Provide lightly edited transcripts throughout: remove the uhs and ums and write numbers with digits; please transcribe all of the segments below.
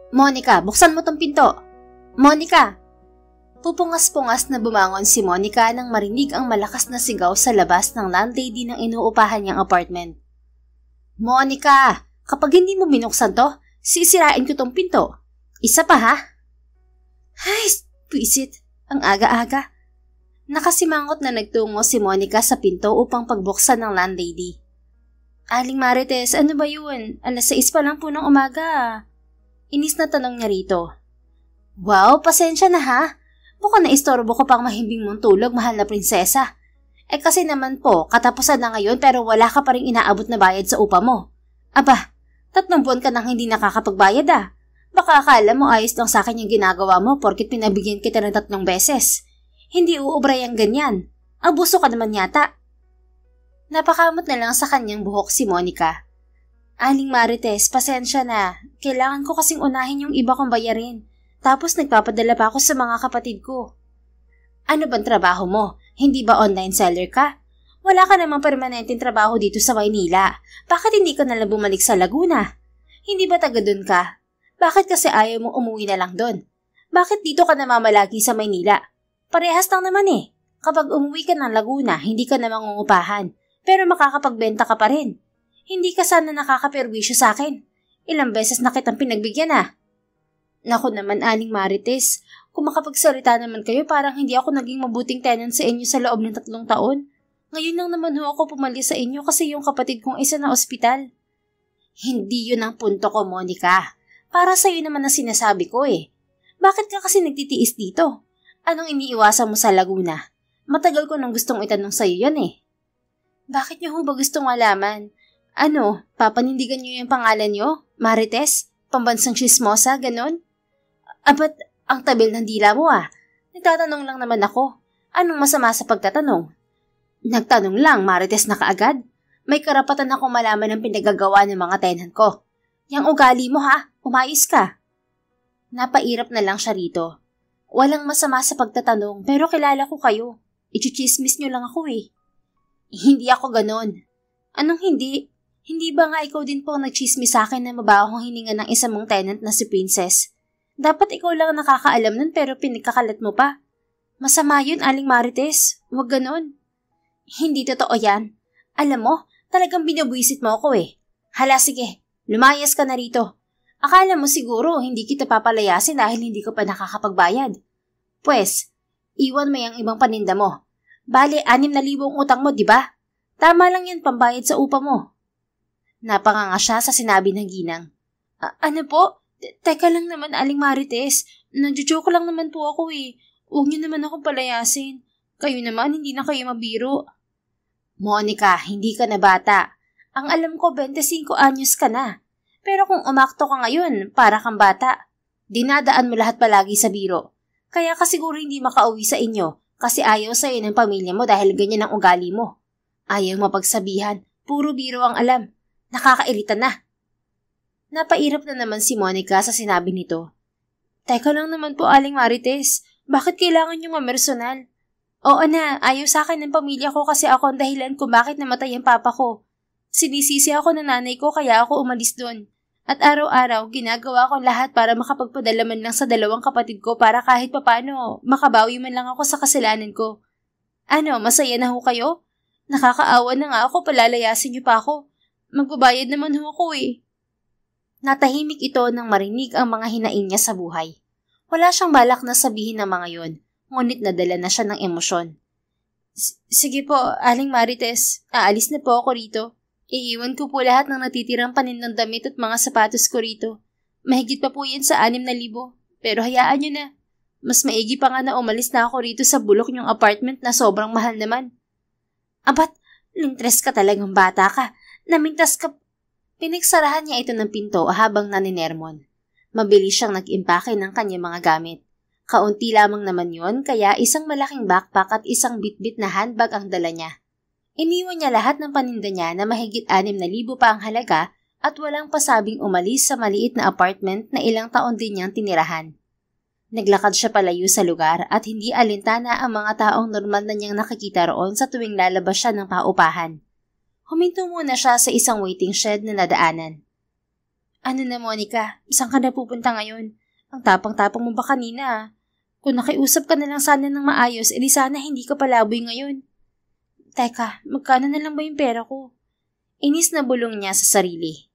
Monica, buksan mo tong pinto! Monica! Pupungas-pungas na bumangon si Monica nang marinig ang malakas na sigaw sa labas ng landlady ng inuupahan niyang apartment. Monica! Kapag hindi mo binuksan to, sisirain ko tong pinto. Isa pa ha? Ay, pisit. Ang aga-aga. Nakasimangot na nagtungo si Monica sa pinto upang pagbuksan ng landlady. Aling Marites, ano ba yun? 6:00 pa lang po ng umaga. Inis na tanong niya rito. Wow, pasensya na ha. Mukhang naistorbo ko pang mahimbing mong tulog, mahal na prinsesa. Kasi naman po, katapusan na ngayon pero wala ka pa rin inaabot na bayad sa upa mo. Aba, 3 buwan ka nang hindi nakakapagbayad ah. Baka akala mo ayos lang sa akin yung ginagawa mo porkit pinabigyan kita ng 3 beses. Hindi uubra yung ganyan. Abuso ka naman yata. Napakamot na lang sa kanyang buhok si Monica. Aling Marites, pasensya na. Kailangan ko kasing unahin yung iba kong bayarin. Tapos nagpapadala pa ako sa mga kapatid ko. Ano bang trabaho mo? Hindi ba online seller ka? Wala ka namang permanenteng trabaho dito sa Maynila. Bakit hindi ka nalang bumalik sa Laguna? Hindi ba taga doon ka? Bakit kasi ayaw mong umuwi na lang doon? Bakit dito ka namamalagi sa Maynila? Parehas lang naman eh. Kapag umuwi ka ng Laguna, hindi ka na mangungupahan. Pero makakapagbenta ka pa rin. Hindi ka sana nakakaperwisyo sa akin. Ilang beses na kitang pinagbigyan ah. Naku naman, Aling Marites. Kung makapagsalita naman kayo, parang hindi ako naging mabuting tenant sa inyo sa loob ng 3 taon. Ngayon lang naman ako pumalis sa inyo kasi yung kapatid kong isa na ospital. Hindi yun ang punto ko, Monica. Para sa'yo naman ang sinasabi ko eh. Bakit ka kasi nagtitiis dito? Anong iniiwasan mo sa Laguna? Matagal ko nang gustong itanong sa'yo yan eh. Bakit niyo ba gustong malaman? Ano, papanindigan niyo yung pangalan niyo? Marites? Pambansang chismosa, ganon? Ba't ang tabil ng dila mo ah? Nagtatanong lang naman ako. Anong masama sa pagtatanong? Nagtanong lang, Marites na kaagad. May karapatan akong malaman ang pinagagawa ng mga tenant ko. Yang ugali mo ha, umayos ka. Napairap na lang siya rito. Walang masama sa pagtatanong pero kilala ko kayo. Ichichismis niyo lang ako eh. Hindi ako ganon. Anong hindi? Hindi ba nga ikaw din po ang nagchismis sa akin na mabaho ang hininga ng isa mong tenant na si Princess? Dapat ikaw lang nakakaalam nun pero pinagkakalat mo pa. Masama yun, Aling Marites. Huwag ganon. Hindi totoo yan. Alam mo, talagang binabwisit mo ako eh. Hala sige, lumayas ka na rito. Akala mo siguro hindi kita papalayasin dahil hindi ko pa nakakapagbayad. Pwes, iwan mo yung ibang paninda mo. Bale, 6,000 ang utang mo, di ba? Tama lang yun pambayad sa upa mo. Napanganga siya sa sinabi ng ginang. Ano po? Teka lang naman, Aling Marites. Nagjo-joke lang naman po ako eh. Huwag niyo naman akong palayasin. Kayo naman, hindi na kayo mabiro. Monica, hindi ka na bata. Ang alam ko, 25 anyos ka na. Pero kung umakto ka ngayon, para kang bata. Dinadaan mo lahat palagi sa biro. Kaya ka siguro hindi makauwi sa inyo kasi ayaw sa'yo ng pamilya mo dahil ganyan ang ugali mo. Ayaw mapagsabihan, puro biro ang alam. Nakakairita na. Napairap na naman si Monica sa sinabi nito. Teka lang naman po, Aling Marites. Bakit kailangan nyo mamersonal? Oo na, ayaw sa akin ng pamilya ko kasi ako ang dahilan kung bakit namatay ang papa ko. Sinisisi ako ng nanay ko kaya ako umalis doon. At araw-araw, ginagawa ko lahat para makapagpadala man lang sa 2 kapatid ko para kahit papano makabawi man lang ako sa kasalanan ko. Ano, masaya na ho kayo? Nakakaawa na nga ako, palalayasin niyo pa ako. Magbabayad naman ho ako eh. Natahimik ito nang marinig ang mga hinaing niya sa buhay. Wala siyang balak na sabihin ng mga yon, ngunit nadala na siya ng emosyon. Sige po, Aling Marites, aalis na po ako rito. Iiwan ko po lahat ng natitirang panindang damit at mga sapatos ko rito. Mahigit pa po yan sa 6,000, pero hayaan nyo na. Mas maigi pa nga na umalis na ako rito sa bulok niyong apartment na sobrang mahal naman. Abat, lintres ka talagang bata ka. Namintas ka. Pinagsarahan niya ito ng pinto habang naninermon. Mabilis siyang nag-impake ng kanyang mga gamit. Kaunti lamang naman yon kaya isang malaking backpack at isang bitbit na handbag ang dala niya. Iniwan niya lahat ng paninda niya na mahigit 6,000 pa ang halaga at walang pasabing umalis sa maliit na apartment na ilang taon din niyang tinirahan. Naglakad siya palayo sa lugar at hindi alintana ang mga taong normal na niyang nakikita roon sa tuwing lalabas siya ng paupahan. Huminto muna siya sa isang waiting shed na nadaanan. Ano na, Monica? Saan ka na pupunta ngayon? Ang tapang-tapang mo ba kanina? Kung nakiusap ka na lang sana ng maayos, edi sana hindi ka palaboy ngayon. Teka, magkano na lang ba yung pera ko? Inis na bulong niya sa sarili.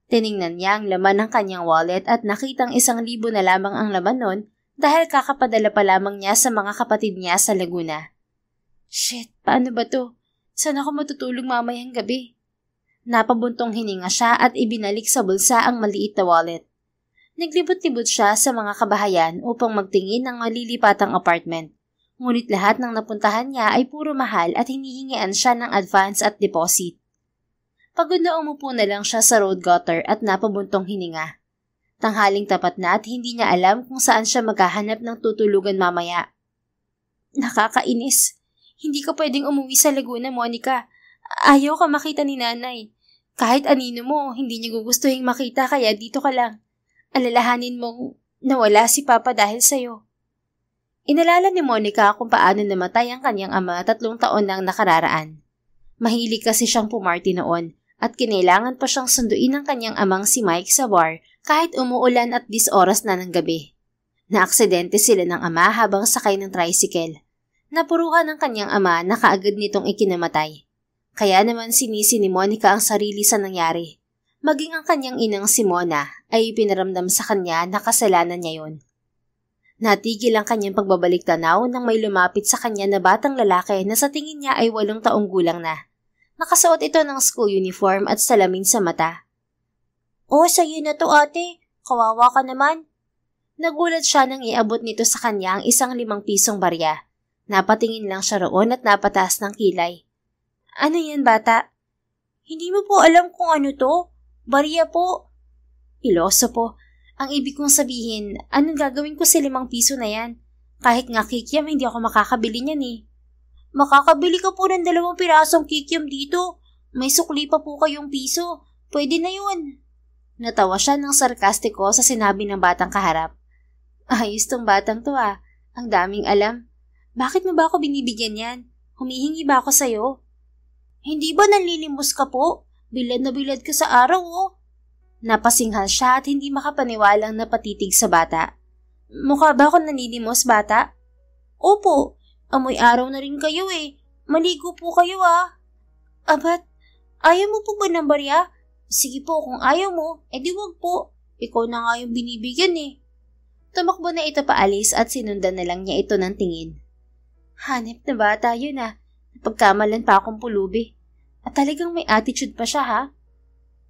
Tiningnan niya ang laman ng kanyang wallet at nakitang 1,000 na lamang ang laman nun dahil kakapadala pa lamang niya sa mga kapatid niya sa Laguna. Shit, paano ba to? Saan ako matutulog mamayang gabi? Napabuntong hininga siya at ibinalik sa bulsa ang maliit na wallet. Naglibot-libot siya sa mga kabahayan upang magtingin ng malilipatang apartment. Ngunit lahat ng napuntahan niya ay puro mahal at hinihingian siya ng advance at deposit. Pagod na umupo na lang siya sa road gutter at napabuntong hininga. Tanghaling tapat na at hindi niya alam kung saan siya maghahanap ng tutulugan mamaya. Nakakainis. Hindi ka pwedeng umuwi sa Laguna, Monica. Ayaw ka makita ni nanay. Kahit anino mo, hindi niya gugustuhin makita kaya dito ka lang. Alalahanin mong nawala si Papa dahil sa'yo. Inalala ni Monica kung paano namatay ang kanyang ama 3 taon nang nakararaan. Mahilig kasi siyang pumarty noon at kinailangan pa siyang sunduin ng kanyang amang si Mike sa bar kahit umuulan at 10 oras na ng gabi. Naaksidente sila ng ama habang sakay ng tricycle. Napuruhan ng kanyang ama na kaagad nitong ikinamatay. Kaya naman sinisi ni Monica ang sarili sa nangyari. Maging ang kanyang inang si Mona ay pinaramdam sa kanya na kasalanan niya yun. Natigil ang kanyang pagbabalik tanaw nang may lumapit sa kanya na batang lalaki na sa tingin niya ay 8 taong gulang na. Nakasuot ito ng school uniform at salamin sa mata. Oh, sa'yo na to ate. Kawawa ka naman. Nagulat siya nang iabot nito sa kanya ang 1 5 pisong barya. Napatingin lang siya roon at napataas ng kilay. Ano yan, bata? Hindi mo po alam kung ano to? Barya po. Iloso po. Ang ibig kong sabihin, anong gagawin ko sa 5 piso na yan? Kahit nga kikiam, hindi ako makakabili niyan eh. Makakabili ka po ng 2 pirasong kikiam dito. May sukli pa po kayong piso. Pwede na yun. Natawa siya ng sarkastiko sa sinabi ng batang kaharap. Ayos tong batang to ah. Ang daming alam. Bakit mo ba ako binibigyan yan? Humihingi ba ako sa'yo? Hindi ba nanlilimos ka po? Bilad na bilad ka sa araw oh. Napasinghal siya at hindi makapaniwalang napatitig sa bata. Mukha ba ako nanlilimos, bata? Opo, amoy araw na rin kayo eh. Maligo po kayo ah. Abat, ayaw mo po ba ng barya? Sige po, kung ayaw mo, edi wag po. Ikaw na nga yung binibigyan eh. Tumakbo na ito paalis at sinundan na lang niya ito ng tingin. Hanep na bata yun ah. Napagkamalan pa akong pulubi. At talagang may attitude pa siya ha.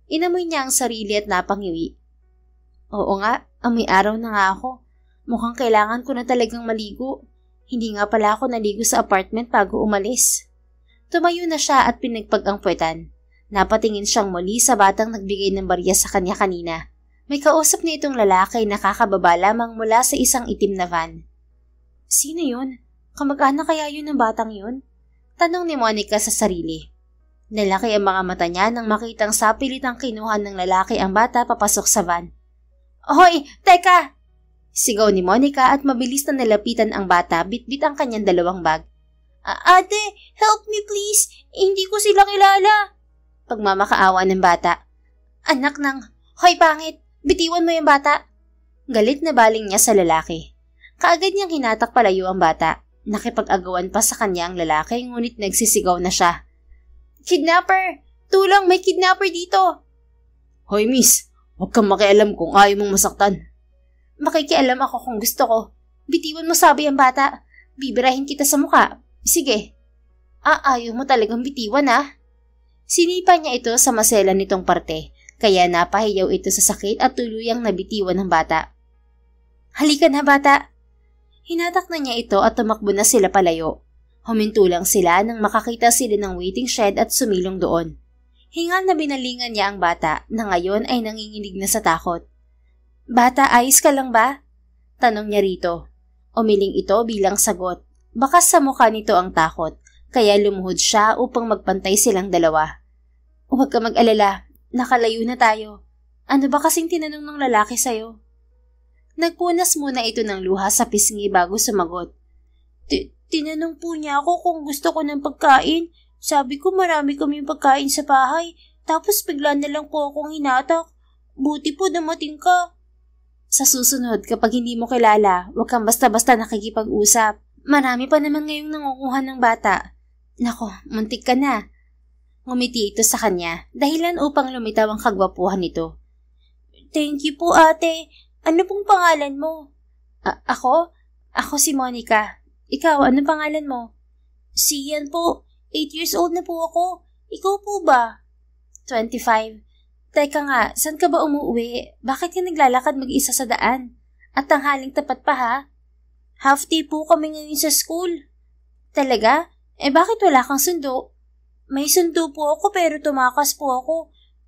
Inamoy niya ang sarili at napangiwi. Oo nga, amoy araw na nga ako. Mukhang kailangan ko na talagang maligo. Hindi nga pala ako naligo sa apartment bago umalis. Tumayo na siya at pinagpag ang puwetan. Napatingin siyang muli sa batang nagbigay ng barya sa kanya kanina. May kausap na itong lalaki na kakababa lamang mula sa isang itim na van. Sino yun? Kamag-anak kaya yun ng batang yun? Tanong ni Monica sa sarili. Nalaki ang mga mata niya nang makitang sapilitang kinuha ng lalaki ang bata papasok sa van. Hoy, teka! Sigaw ni Monica at mabilis na nalapitan ang bata bitbit ang kanyang 2 bag. Ate, help me please! Hindi ko sila kilala! Pagmamakaawa ng bata. Anak ng, hoy pangit! Bitiwan mo yung bata! Galit na baling niya sa lalaki. Kaagad niyang hinatak palayo ang bata. Nakipag-agawan pa sa kanya ang lalaki ngunit nagsisigaw na siya. Kidnapper! Tulong! May kidnapper dito! Hoy miss, huwag kang makialam kung ayaw mong masaktan. Makikialam ako kung gusto ko. Bitiwan mo sabi ang bata. Bibirahin kita sa muka. Sige. Ayaw mo talagang bitiwan ah. Sinipa niya ito sa masela nitong parte, kaya napahiyaw ito sa sakit at tuluyang nabitiwan ng bata. Halika na bata! Hinatak na niya ito at tumakbo na sila palayo. Huminto lang sila nang makakita sila ng waiting shed at sumilong doon. Hingal na binalingan niya ang bata na ngayon ay nanginginig na sa takot. Bata, ayos ka lang ba? Tanong niya rito. Umiling ito bilang sagot. Baka sa mukha nito ang takot, kaya lumuhod siya upang magpantay silang dalawa. Huwag ka mag-alala, nakalayo na tayo. Ano ba kasing tinanong ng lalaki sa'yo? Nagpunas muna ito ng luha sa pisngi bago sumagot. Tinanong po niya ako kung gusto ko ng pagkain. Sabi ko marami kaming pagkain sa bahay, tapos bigla na lang po akong hinatak. Buti po dumating ka. Sa susunod, kapag hindi mo kilala, huwag kang basta-basta nakikipag-usap. Marami pa naman ngayong nangunguha ng bata. Nako, muntik ka na. Ngumiti ito sa kanya, dahilan upang lumitaw ang kagwapuhan nito. Thank you po, ate. Ano pong pangalan mo? Ako? Ako si Monica. Ikaw, ano pangalan mo? Sian po. 8 years old na po ako. Ikaw po ba? 25. Teka nga, saan ka ba umuwi? Bakit ka naglalakad mag-isa sa daan? At tanghaling tapat pa ha? Half day po kami ngayon sa school. Talaga? Bakit wala kang sundo? May sundo po ako pero tumakas po ako.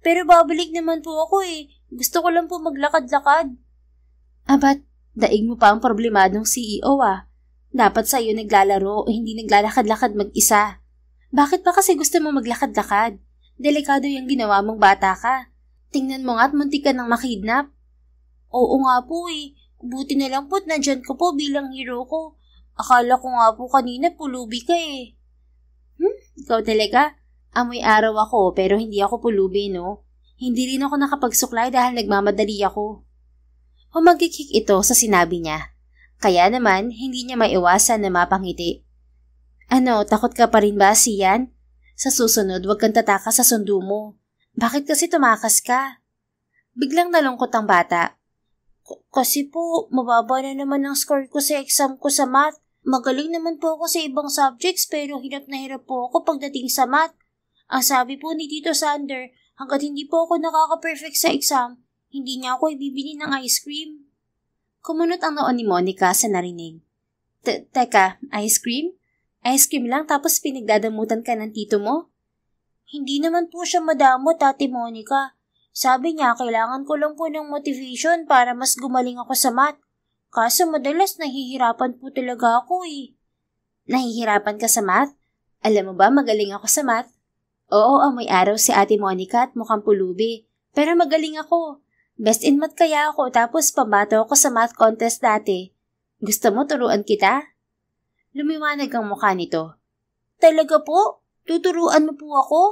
Pero babalik naman po ako eh. Gusto ko lang po maglakad-lakad. Ba't daig mo pa ang problemadong CEO ah? Dapat sa'yo naglalaro o hindi naglalakad-lakad mag-isa. Bakit pa kasi gusto mo maglakad-lakad? Delikado yung ginawa mong bata ka. Tingnan mo nga't muntik ka nang makidnap. Oo nga po eh. Buti na lang po't nandyan ka po bilang hero ko. Akala ko nga po kanina pulubi ka eh. Ikaw talaga? Amoy araw ako pero hindi ako pulubi no? Hindi rin ako nakapagsuklay dahil nagmamadali ako. Humagikik ito sa sinabi niya. Kaya naman, hindi niya maiwasan na mapangiti. Ano, takot ka pa rin ba, Sian? Sa susunod, huwag kang tatakas sa sundo mo. Bakit kasi tumakas ka? Biglang nalungkot ang bata. Kasi po, mababa na naman ang score ko sa exam ko sa math. Magaling naman po ako sa ibang subjects pero hirap na hirap po ako pagdating sa math. Ang sabi po ni Tito Sander, hanggat hindi po ako nakaka-perfect sa exam, hindi niya ako ibibili ng ice cream. Kumunot ang noon ni Monica sa narinig. Teka, ice cream? Ice cream lang tapos pinagdadamutan ka ng tito mo? Hindi naman po siya madamot, Ate Monica. Sabi niya, kailangan ko lang po ng motivation para mas gumaling ako sa math. Kaso madalas nahihirapan po talaga ako eh. Nahihirapan ka sa math? Alam mo ba, magaling ako sa math? Oo, amoy araw si Ate Monica at mukhang pulubi. Pero magaling ako. Best in math kaya ako tapos pambato ako sa math contest dati. Gusto mo turuan kita? Lumiwanag ang mukha nito. Talaga po? Tuturuan mo po ako?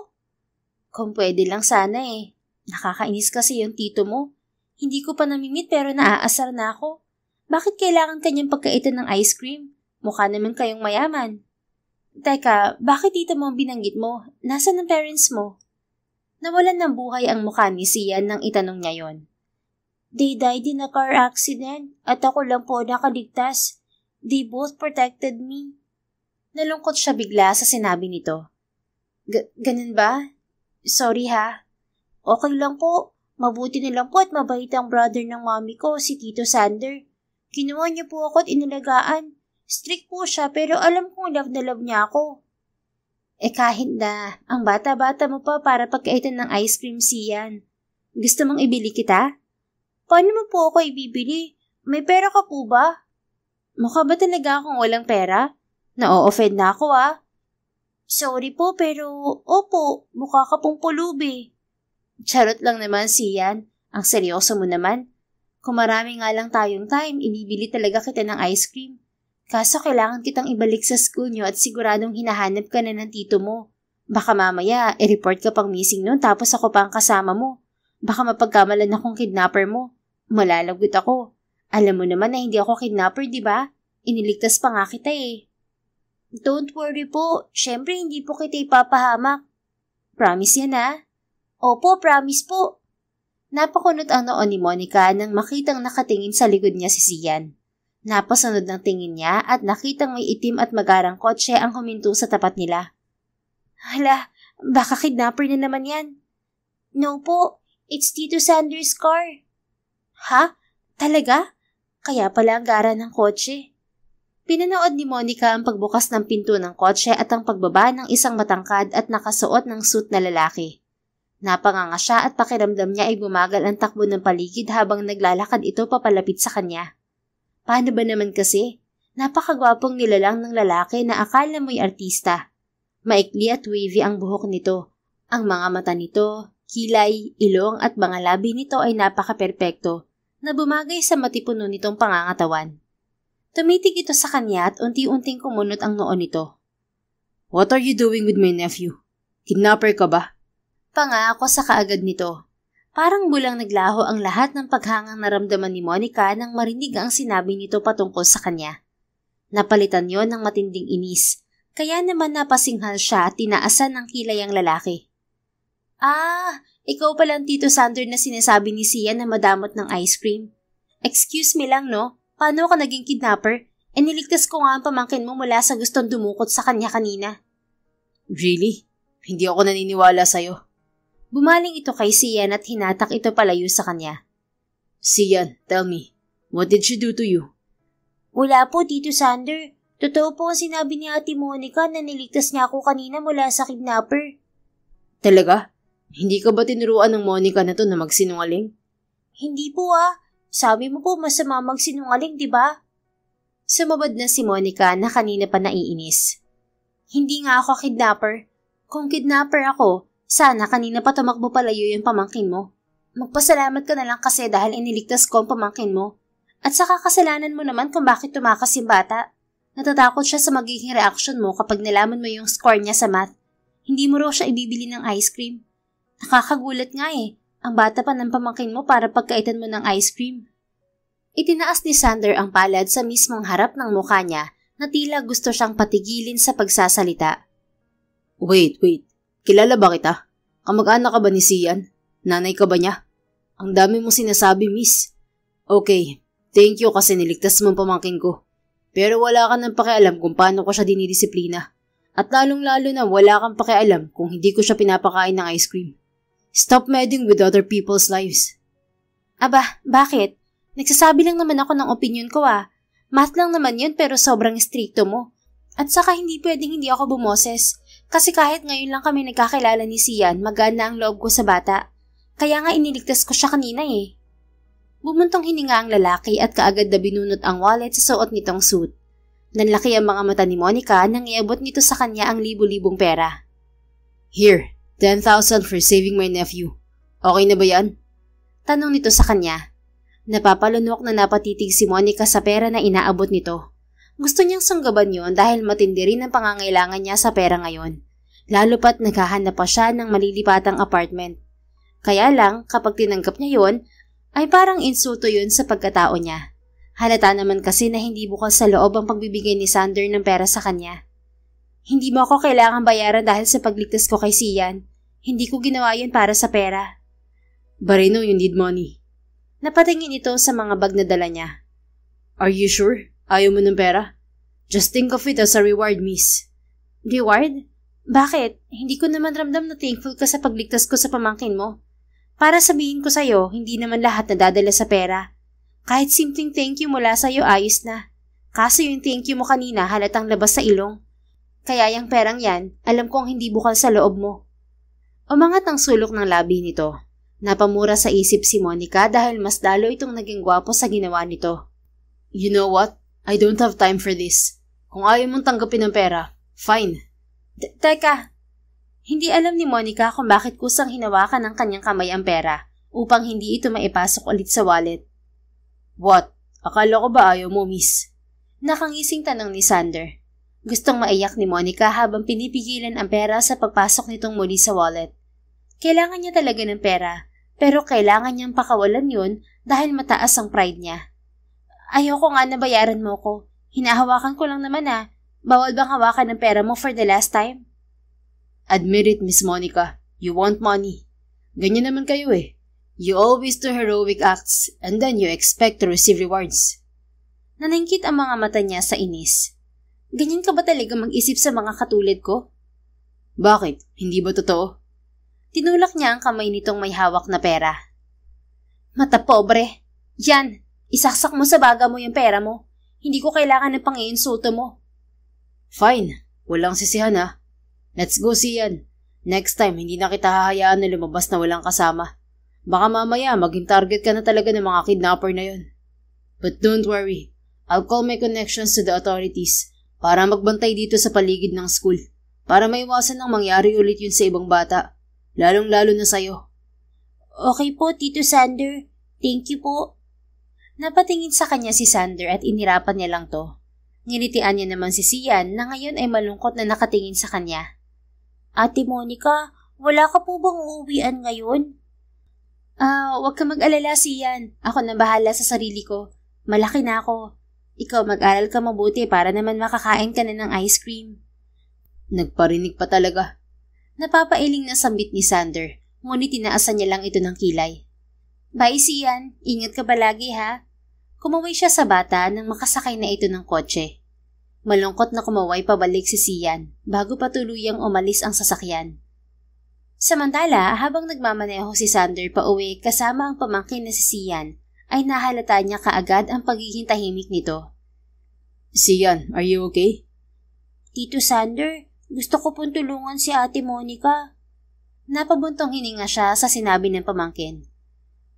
Kung pwede lang sana eh. Nakakainis kasi yung tito mo. Hindi ko pa namimit pero naaasar na ako. Bakit kailangan kanyang pagkaitan ng ice cream? Mukha naman kayong mayaman. Teka, bakit tito mo ang binanggit mo? Nasaan ang parents mo? Nawalan ng buhay ang mukha ni Sian nang itanong niya yon. They died in a car accident at ako lang po nakaligtas. They both protected me. Nalungkot siya bigla sa sinabi nito. Ganun ba? Sorry ha. Okay lang po. Mabuti na lang po at mabait ang brother ng mami ko, si Tito Sander. Kinuha niya po ako at inalagaan. Strict po siya pero alam kong love na love niya ako. Kahit na, ang bata-bata mo pa para pagkaitan ng ice cream, Sian. Gusto mong ibili kita? Paano mo po ako ibibili? May pera ka po ba? Mukha ba talaga akong walang pera? Na-o-offend na ako ah. Sorry po pero, opo, mukha ka pong pulubi. Charot lang naman, Sian. Ang seryoso mo naman. Kung marami nga lang tayong time, ibibili talaga kita ng ice cream. Kaso kailangan kitang ibalik sa school nyo at siguradong hinahanap ka na ng tito mo. Baka mamaya, i-report ka pang missing nun tapos ako pa ang kasama mo. Baka mapagkamalan akong kidnapper mo. Malalagot ako. Alam mo naman na hindi ako kidnapper, di ba? Iniligtas pa nga kita eh. Don't worry po. Syempre hindi po kita ipapahamak. Promise yan ah? Opo, promise po. Napakunot ang noon ni Monica nang makitang nakatingin sa likod niya si Sian. Napasunod ng tingin niya at nakitang may itim at magarang kotse ang huminto sa tapat nila. Hala, baka kidnapper na naman yan. No po, it's Tito Sander's car. Ha? Talaga? Kaya pala ang gara ng kotse. Pinanood ni Monica ang pagbukas ng pinto ng kotse at ang pagbaba ng isang matangkad at nakasuot ng suit na lalaki. Napanganga siya at pakiramdam niya ay bumagal ang takbo ng paligid habang naglalakad ito papalapit sa kanya. Paano ba naman kasi? Napakagwapong nilalang ng lalaki na akala mo'y artista. Maikli at wavy ang buhok nito. Ang mga mata nito, kilay, ilong at mga labi nito ay napaka-perpekto na bumagay sa matipuno nitong pangangatawan. Tumitig ito sa kanya at unti-unting kumunot ang noo nito. What are you doing with my nephew? Kidnapper ka ba? Pangako sa kaagad nito. Parang bulang naglaho ang lahat ng paghangang naramdaman ni Monica nang marinig ang sinabi nito patungkol sa kanya. Napalitan yon ng matinding inis, kaya naman napasinghal siya at tinaasan ng kilay ang lalaki. Ikaw palang Tito Sander na sinasabi ni Sian na madamot ng ice cream. Excuse me lang no, paano ka naging kidnapper? Niligtas ko nga ang pamangkin mo mula sa gustong dumukot sa kanya kanina. Really? Hindi ako naniniwala sa'yo. Bumaling ito kay Sian at hinatak ito palayo sa kanya. Sian, tell me, what did she do to you? Wala po, Tito Sander. Totoo po ang sinabi ni Ate Monica na niligtas niya ako kanina mula sa kidnapper. Talaga? Hindi ka ba tinuruan ng Monica na to na magsinungaling? Hindi po Sabi mo po masama magsinungaling, di ba? Sumabad na si Monica na kanina pa naiinis. Hindi nga ako kidnapper. Kung kidnapper ako, sana kanina pa tumakbo palayo yung pamangkin mo. Magpasalamat ka na lang kasi dahil iniligtas ko ang pamangkin mo. At saka kasalanan mo naman kung bakit tumakas yung bata. Natatakot siya sa magiging reaction mo kapag nalaman mo yung score niya sa math. Hindi mo raw siya ibibili ng ice cream. Nakakagulat nga ang bata pa ng pamangkin mo para pagkaitan mo ng ice cream. Itinaas ni Sander ang palad sa mismong harap ng mukha niya na tila gusto siyang patigilin sa pagsasalita. Wait. Kilala ba kita? Kamag-anak ka ba ni Sian? Nanay ka ba niya? Ang dami mong sinasabi, miss. Okay, thank you kasi niligtas mo ang pamangkin ko. Pero wala ka nang pakialam kung paano ko siya dinidisiplina. At lalong-lalo na wala kang pakialam kung hindi ko siya pinapakain ng ice cream. Stop meddling with other people's lives. Aba, bakit? Nagsasabi lang naman ako ng opinion ko Math lang naman yun pero sobrang stricto mo. At saka hindi pwedeng hindi ako bumoses. Kasi kahit ngayon lang kami nagkakilala ni Sian, magana ang loob ko sa bata. Kaya nga iniligtas ko siya kanina Bumuntong hininga ang lalaki at kaagad na binunot ang wallet sa suot nitong suit. Nanlaki ang mga mata ni Monica nang iabot nito sa kanya ang libu-libong pera. Here, 10,000 for saving my nephew. Okay na ba yan? Tanong nito sa kanya. Napapalunok na napatitig si Monica sa pera na inaabot nito. Gusto niyang sunggaban yon dahil matindi rin ang pangangailangan niya sa pera ngayon. Lalo pat naghahanap pa siya ng malilipatang apartment. Kaya lang, kapag tinanggap niya yon, ay parang insulto yun sa pagkatao niya. Halata naman kasi na hindi bukal sa loob ang pagbibigay ni Sander ng pera sa kanya. Hindi mo ako kailangang bayaran dahil sa pagligtas ko kay Sian. Hindi ko ginawa yun para sa pera. But I know you need money. Napatingin ito sa mga bag na dala niya. Are you sure? Ayaw mo ng pera? Just think of it as a reward, miss. Reward? Bakit? Hindi ko naman ramdam na thankful ka sa pagligtas ko sa pamangkin mo. Para sabihin ko sa'yo, hindi naman lahat nadadala sa pera. Kahit simpleng thank you mula sa'yo, ayos na. Kaso yung thank you mo kanina halatang labas sa ilong. Kaya yung perang yan, alam kong hindi bukal sa loob mo. Umangat ang sulok ng labi nito. Napamura sa isip si Monica dahil mas lalo itong naging gwapo sa ginawa nito. You know what? I don't have time for this. Kung ayaw mong tanggapin ng pera, fine. Teka, hindi alam ni Monica kung bakit kusang hinawakan ng kanyang kamay ang pera upang hindi ito maipasok ulit sa wallet. What? Akala ko ba ayaw mo, miss? Nakangising tanong ni Sander. Gustong maiyak ni Monica habang pinipigilan ang pera sa pagpasok nitong muli sa wallet. Kailangan niya talaga ng pera, pero kailangan niyang pakawalan yun dahil mataas ang pride niya. Ayoko nga na bayaran mo ko. Hinahawakan ko lang naman Bawal bang hawakan ng pera mo for the last time? Admit it, Miss Monica. You want money. Ganyan naman kayo You always do heroic acts and then you expect to receive rewards. Naningkit ang mga mata niya sa inis. Ganyan ka ba talaga mag-isip sa mga katulad ko? Bakit? Hindi ba totoo? Tinulak niya ang kamay nitong may hawak na pera. Mata pobre. Yan, isaksak mo sa baga mo yung pera mo. Hindi ko kailangan ng pang-iinsulto mo. Fine. Walang sisihan Let's go, Sian. Next time, hindi na kita hahayaan na lumabas na walang kasama. Baka mamaya, maging target ka na talaga ng mga kidnapper na yun. But don't worry. I'll call my connections to the authorities para magbantay dito sa paligid ng school. Para maiwasan ng mangyari ulit yun sa ibang bata. Lalong-lalo na sa'yo. Okay po, Tito Sander. Thank you po. Napatingin sa kanya si Sander at inirapan niya lang to. Nginitian niya naman si Sian na ngayon ay malungkot na nakatingin sa kanya. Ate Monica, wala ka po bang uuwian ngayon? Huwag ka mag-alala, Sian. Ako na bahala sa sarili ko. Malaki na ako. Ikaw mag-aral ka mabuti para naman makakain ka na ng ice cream. Nagparinig pa talaga. Napapailing na sambit ni Sander, ngunit tinaasan niya lang ito ng kilay. Bye, Sian. Ingat ka palagi, ha? Kumaway siya sa bata nang makasakay na ito ng kotse. Malungkot na kumaway pabalik si Sian bago pa tuluyang umalis ang sasakyan. Samantala, habang nagmamaneho si Sander pauwi kasama ang pamangkin na si Sian, ay nahalata niya kaagad ang pagiging tahimik nito. Sian, are you okay? Tito Sander, gusto ko pong tulungan si Ate Monica. Napabuntong hininga siya sa sinabi ng pamangkin.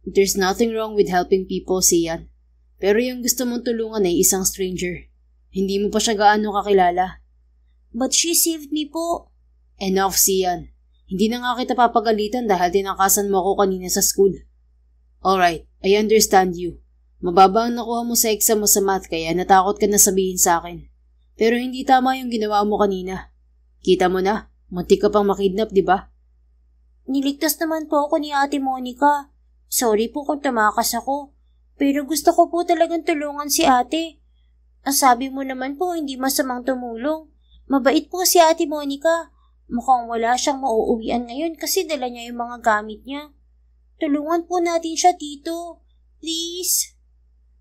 There's nothing wrong with helping people, Sian. Pero yung gusto mong tulungan ay isang stranger. Hindi mo pa siya gaano kakilala. But she saved me po. Enough, Sian. Hindi na nga kita papagalitan dahil tinakasan mo ako kanina sa school. Alright, I understand you. Mababa ang nakuha mo sa exam mo sa math kaya natakot ka na sabihin sa akin. Pero hindi tama yung ginawa mo kanina. Kita mo na, muntik ka pang makidnap, di ba? Niligtas naman po ako ni Ate Monica. Sorry po kung tumakas ako. Pero gusto ko po talagang tulungan si ate. Ang sabi mo naman po hindi masamang tumulong. Mabait po si Ate Monica. Mukhang wala siyang mauuwian ngayon kasi dala niya yung mga gamit niya. Tulungan po natin siya, Tito. Please.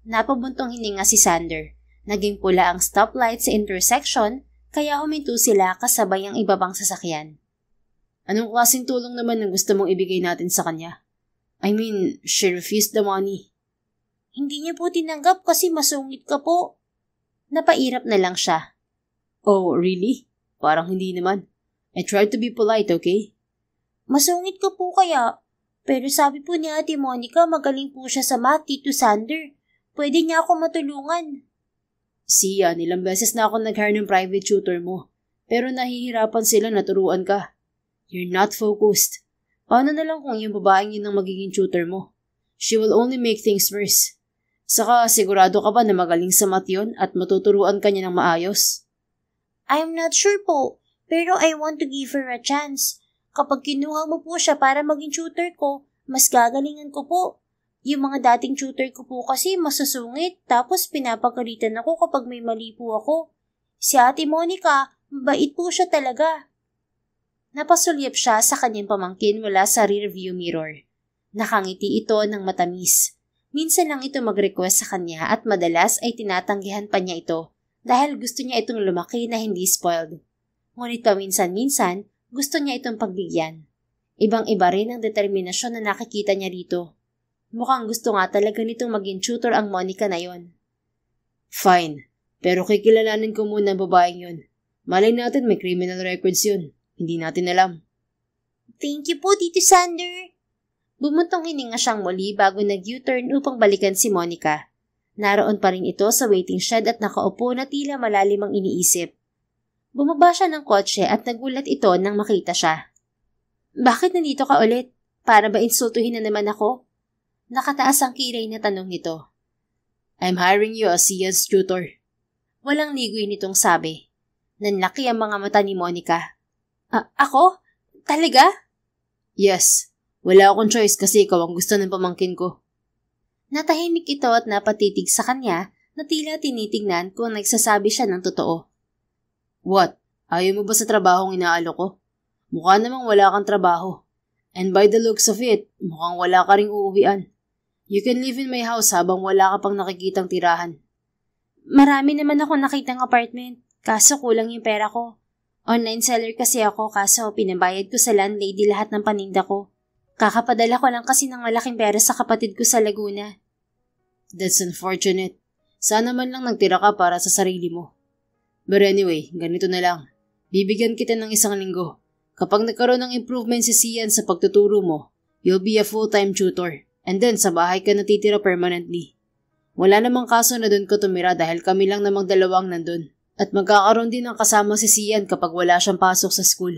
Napabuntong hininga si Sander. Naging pula ang stoplight sa intersection kaya huminto sila kasabay ang iba pang sasakyan. Anong klaseng tulong naman ang gusto mong ibigay natin sa kanya? I mean, she refused the money. Hindi niya po tinanggap kasi masungit ka po. Napairap na lang siya. Oh, really? Parang hindi naman. I tried to be polite, okay? Masungit ka po kaya. Pero sabi po ni Ate Monica magaling po siya sa math, Tito Sander. Pwede niya ako matulungan. Sian, ilang beses na ako nag-hire ng private tutor mo. Pero nahihirapan sila na turuan ka. You're not focused. Paano na lang kung yung babaeng yun ang magiging tutor mo? She will only make things worse. Saka sigurado ka ba na magaling sa math yun at matuturuan ka niya ng maayos? I'm not sure po, pero I want to give her a chance. Kapag kinuha mo po siya para maging tutor ko, mas gagalingan ko po. Yung mga dating tutor ko po kasi masusungit tapos pinapagalitan ako kapag may mali po ako. Si Ate Monica, mabait po siya talaga. Napasulyap siya sa kanyang pamangkin mula sa rearview mirror. Nakangiti ito ng matamis. Minsan lang ito mag-request sa kanya at madalas ay tinatanggihan pa niya ito dahil gusto niya itong lumaki na hindi spoiled. Ngunit paminsan-minsan, gusto niya itong pagbigyan. Ibang-iba rin ang determinasyon na nakikita niya rito. Mukhang gusto nga talaga nitong maging tutor ang Monica na yon. Fine, pero kikilalanin ko muna ang babaeng yun. Malay natin may criminal records yun. Hindi natin alam. Thank you po, Tito Sander. Bumuntong hininga siyang muli bago nag-U-turn upang balikan si Monica. Naroon pa rin ito sa waiting shed at nakaupo na tila malalim ang iniisip. Bumaba siya ng kotse at nagulat ito nang makita siya. Bakit nandito ka ulit? Para ba insultuhin na naman ako? Nakataas ang kilay na tanong nito. I'm hiring you as Sian's tutor. Walang ligoy nitong sabi. Nanlaki ang mga mata ni Monica. Ako? Talaga? Yes. Wala akong choice kasi ikaw ang gusto ng pamangkin ko. Natahimik ito at napatitig sa kanya na tila tinitingnan kung nagsasabi siya ng totoo. What? Ayaw mo ba sa trabahong inaalok ko? Mukha namang wala kang trabaho. And by the looks of it, mukhang wala ka ring uuwian. You can live in my house habang wala ka pang nakikitang tirahan. Marami naman ako nakitang apartment, kaso kulang yung pera ko. Online seller kasi ako kaso pinabayad ko sa landlady lahat ng paninda ko. Kakapadala ko lang kasi ng malaking pera sa kapatid ko sa Laguna. That's unfortunate. Sana man lang nagtira ka para sa sarili mo. But anyway, ganito na lang. Bibigyan kita ng 1 linggo. Kapag nagkaroon ng improvement si Sian sa pagtuturo mo, you'll be a full-time tutor. And then sa bahay ka natitira permanently. Wala namang kaso na doon ko tumira dahil kami lang namang dalawang nandun. At magkakaroon din ng kasama si Sian kapag wala siyang pasok sa school.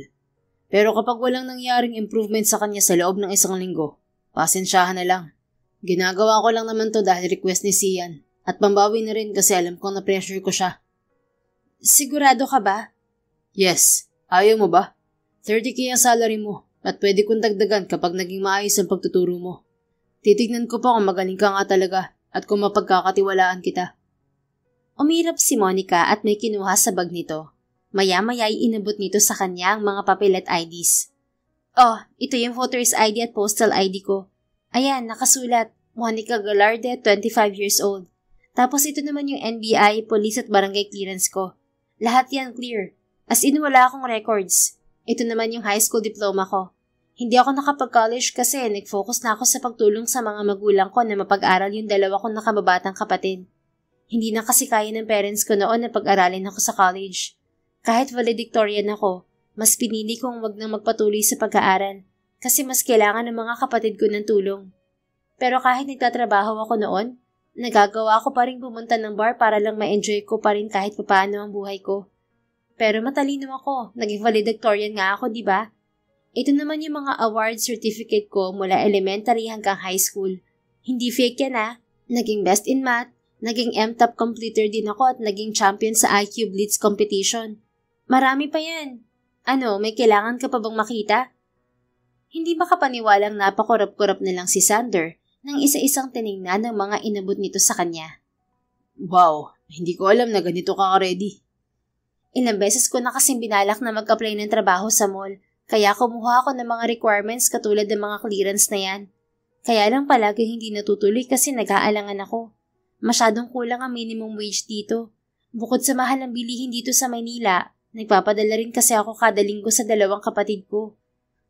Pero kapag walang nangyaring improvement sa kanya sa loob ng 1 linggo, pasensyahan na lang. Ginagawa ko lang naman to dahil request ni Sian. At pambawi na rin kasi alam kong na-pressure ko siya. Sigurado ka ba? Yes. Ayaw mo ba? 30K ang salary mo at pwede kong dagdagan kapag naging maayos ang pagtuturo mo. Titignan ko pa kung magaling ka nga talaga at kung mapagkakatiwalaan kita. Umirap si Monica at may kinuha sa bag nito. Maya-maya ay inabot nito sa kanya ang mga papel at IDs. Oh, ito yung voter's ID at postal ID ko. Ayan, nakasulat. Monica Galarde, 25 years old. Tapos ito naman yung NBI, police at barangay clearance ko. Lahat yan clear. As in, wala akong records. Ito naman yung high school diploma ko. Hindi ako nakapag-college kasi nag-focus na ako sa pagtulong sa mga magulang ko na mapag-aral yung dalawa kong nakababatang kapatid. Hindi na kasi kaya ng parents ko noon na pag-aralin ako sa college. Kahit valedictorian ako, mas pinili kong wag nang magpatuloy sa pag-aaral kasi mas kailangan ng mga kapatid ko ng tulong. Pero kahit nagtatrabaho ako noon, nagagawa ko pa rin pumunta ng bar para lang ma-enjoy ko pa rin kahit paano ang buhay ko. Pero matalino ako, naging valedictorian nga ako, di ba? Ito naman yung mga award certificate ko mula elementary hanggang high school. Hindi fake yan ah. Naging best in math, naging M-Top completer din ako at naging champion sa IQ Blitz competition. Marami pa yan. Ano, may kailangan ka pa bang makita? Hindi makapaniwalang napakurap-kurap na lang si Sander nang isa-isang tiningnan ng mga inabot nito sa kanya. Wow, hindi ko alam na ganito ka ka-ready. Ilang beses ko na kasing binalak na mag-apply ng trabaho sa mall, kaya kumuha ako ng mga requirements katulad ng mga clearance na yan. Kaya lang palagi hindi natutuloy kasi nag-aalangan ako. Masyadong kulang ang minimum wage dito. Bukod sa mahal ng bilihin dito sa Maynila, nagpapadala rin kasi ako kada linggo sa dalawang kapatid ko.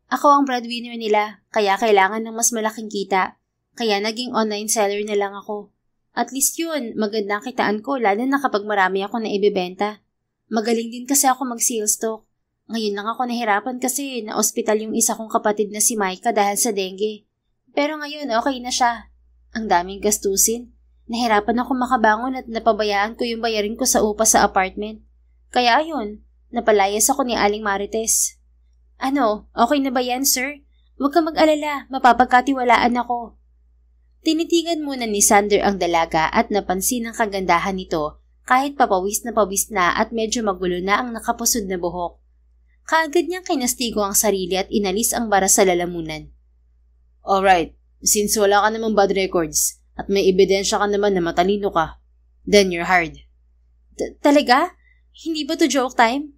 Ako ang breadwinner nila, kaya kailangan ng mas malaking kita. Kaya naging online seller na lang ako. At least yun, maganda ang kitaan ko lalo na kapag marami ako na ibebenta. Magaling din kasi ako mag-sales talk. Ngayon lang ako nahirapan kasi na-hospital yung isa kong kapatid na si Micah dahil sa dengue. Pero ngayon okay na siya. Ang daming gastusin. Nahirapan ako makabangon at napabayaan ko yung bayarin ko sa upa sa apartment. Kaya ayun, napalayas ako ni Aling Marites. Ano, okay na ba yan, sir? Huwag kang mag-alala, mapapagkatiwalaan ako. Tinitigan muna ni Sander ang dalaga at napansin ang kagandahan nito kahit papawis na at medyo magulo na ang nakapusod na buhok. Kaagad niyang kinastigo ang sarili at inalis ang bara sa lalamunan. Alright, since wala ka namang bad records at may ebidensya ka naman na matalino ka, then you're hired. Talaga? Hindi ba to joke time?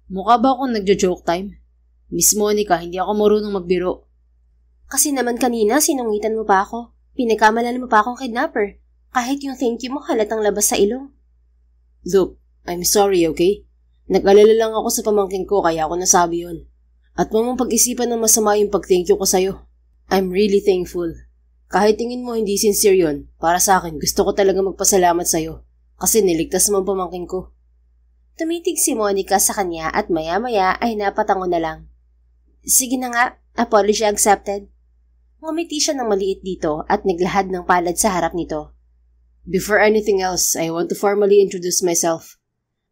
Mukha ba akong nagjo-joke time? Miss Monica, hindi ako marunong magbiro. Kasi naman kanina sinungitan mo pa ako. Pinagkamalan mo pa akong kidnapper. Kahit yung thank you mo halatang labas sa ilong. Look, I'm sorry, okay? Nag-alala lang ako sa pamangkin ko kaya ako nasabi yun. At huwag mong pag-isipan ng masama yung pag-thank you ko sa'yo. I'm really thankful. Kahit tingin mo hindi sincere yun, para sa akin gusto ko talaga magpasalamat sa'yo. Kasi niligtas mo ang pamangkin ko. Tumitig si Monica sa kanya at maya-maya ay napatango na lang. Sige na nga, apology accepted. Ngumiti siya ng maliit dito at naglahad ng palad sa harap nito. Before anything else, I want to formally introduce myself.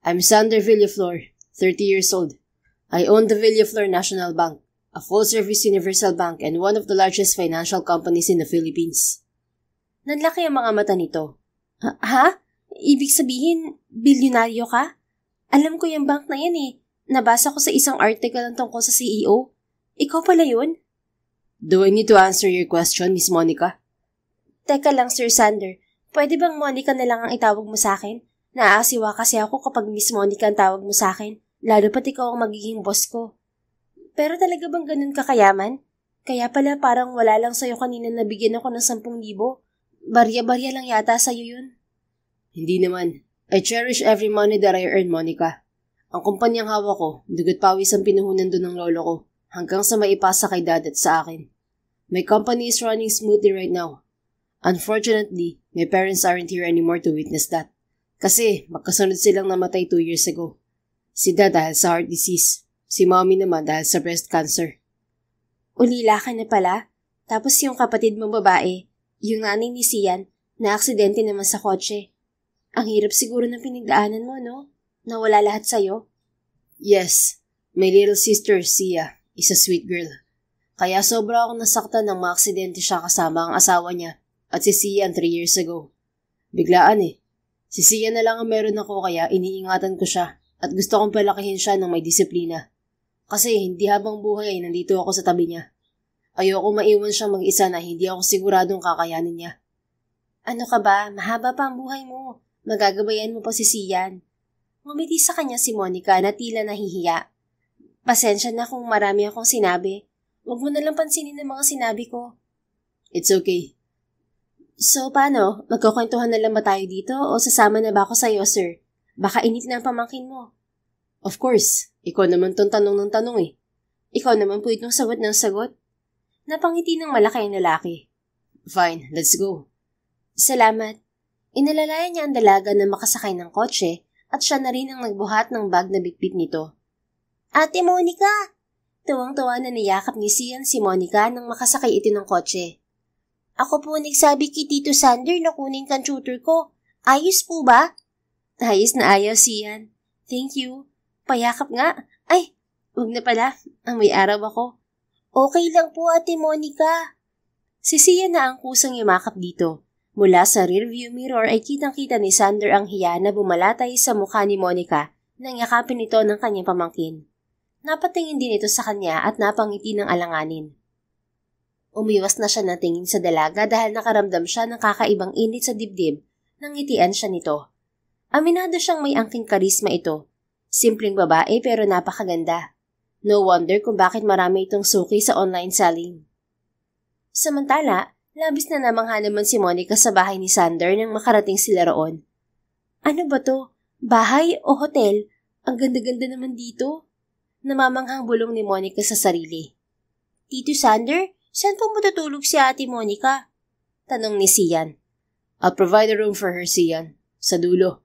I'm Sander Villaflor, 30 years old. I own the Villaflor National Bank, a full-service universal bank and one of the largest financial companies in the Philippines. Nanlaki ang mga mata nito. Ha? Ibig sabihin, bilyonaryo ka? Alam ko yung bank na yan eh. Nabasa ko sa isang article ang tungkol sa CEO. Ikaw pala yun? Do I need to answer your question, Miss Monica? Teka lang, Sir Sander. Pwede bang Monica na lang ang itawag mo sa akin? Naaasiwa kasi ako kapag Miss Monica ang tawag mo sa akin, lalo pat ikaw ang magiging boss ko. Pero talaga bang ganun kakayaman? Kaya pala parang wala lang sa'yo kanina nabigyan ako ng 10,000. Barya-barya lang yata sa'yo yun. Hindi naman. I cherish every money that I earn, Monica. Ang kumpanyang hawak ko, dugot pawis ang pinuhunan doon ng lolo ko, hanggang sa maipasa kay dad at sa akin. My company is running smoothly right now. Unfortunately, my parents aren't here anymore to witness that. Kasi magkasunod silang namatay 2 years ago. Si dad dahil sa heart disease. Si mommy naman dahil sa breast cancer. Ulila ka na pala. Tapos yung kapatid mong babae, yung nanay ni Sian, na aksidente naman sa kotse. Ang hirap siguro ng pinagdaanan mo, no? Nawala lahat sa'yo. Yes, my little sister, Sia, is a sweet girl. Kaya sobra akong nasaktan nang maaksidente siya kasama ang asawa niya at si Sia 3 years ago. Biglaan eh. Si Sia na lang ang meron ako kaya iniingatan ko siya at gusto kong palakihin siya ng may disiplina. Kasi hindi habang buhay ay nandito ako sa tabi niya. Ayoko maiwan siyang mag-isa na hindi ako siguradong kakayanin niya. Ano ka ba? Mahaba pa ang buhay mo. Magagabayan mo pa si Sian. Ngumiti sa kanya si Monica na tila nahihiya. Pasensya na kung marami akong sinabi. Huwag mo nalang pansinin ang mga sinabi ko. It's okay. So paano? Magkukwentuhan na lang ba tayo dito o sasama na ba ako sa'yo, sir? Baka init na ang pamangkin mo. Of course. Ikaw naman tong tanong ng tanong eh. Ikaw naman po itong sagot ng sagot. Napangiti ng malaki ang lalaki. Fine, let's go. Salamat. Inalalayan niya ang dalaga na makasakay ng kotse at siya na rin ang nagbuhat ng bag na bitbit nito. Ate Monica! Tuwang-tuwa na niyakap ni Sian si Monica nang makasakay ito ng kotse. Ako po nagsabi kay Tito Sander na kunin kang tutor ko. Ayos po ba? Ayos na ayos, Sian. Thank you. Payakap nga. Ay, wag na pala. Ang may araw ako. Okay lang po, Ate Monica. Si Sian na ang kusang yumakap dito. Mula sa rearview mirror ay kitang-kita ni Sander ang hiya na bumalatay sa mukha ni Monica nang yakapin ito ng kanyang pamangkin. Napatingin din ito sa kanya at napangiti ng alanganin. Umiwas na siya na tingin sa dalaga dahil nakaramdam siya ng kakaibang init sa dibdib nang ngitian siya nito. Aminado siyang may angking karisma ito. Simpleng babae pero napakaganda. No wonder kung bakit marami itong suki sa online selling. Samantala, labis na namangha naman si Monica sa bahay ni Sander nang makarating sila roon. Ano ba to? Bahay o hotel? Ang ganda-ganda naman dito. Namamanghang bulong ni Monica sa sarili. Tito Sander, saan po matutulog si Ate Monica? Tanong ni Sian. I'll provide a room for her, Sian. Sa dulo.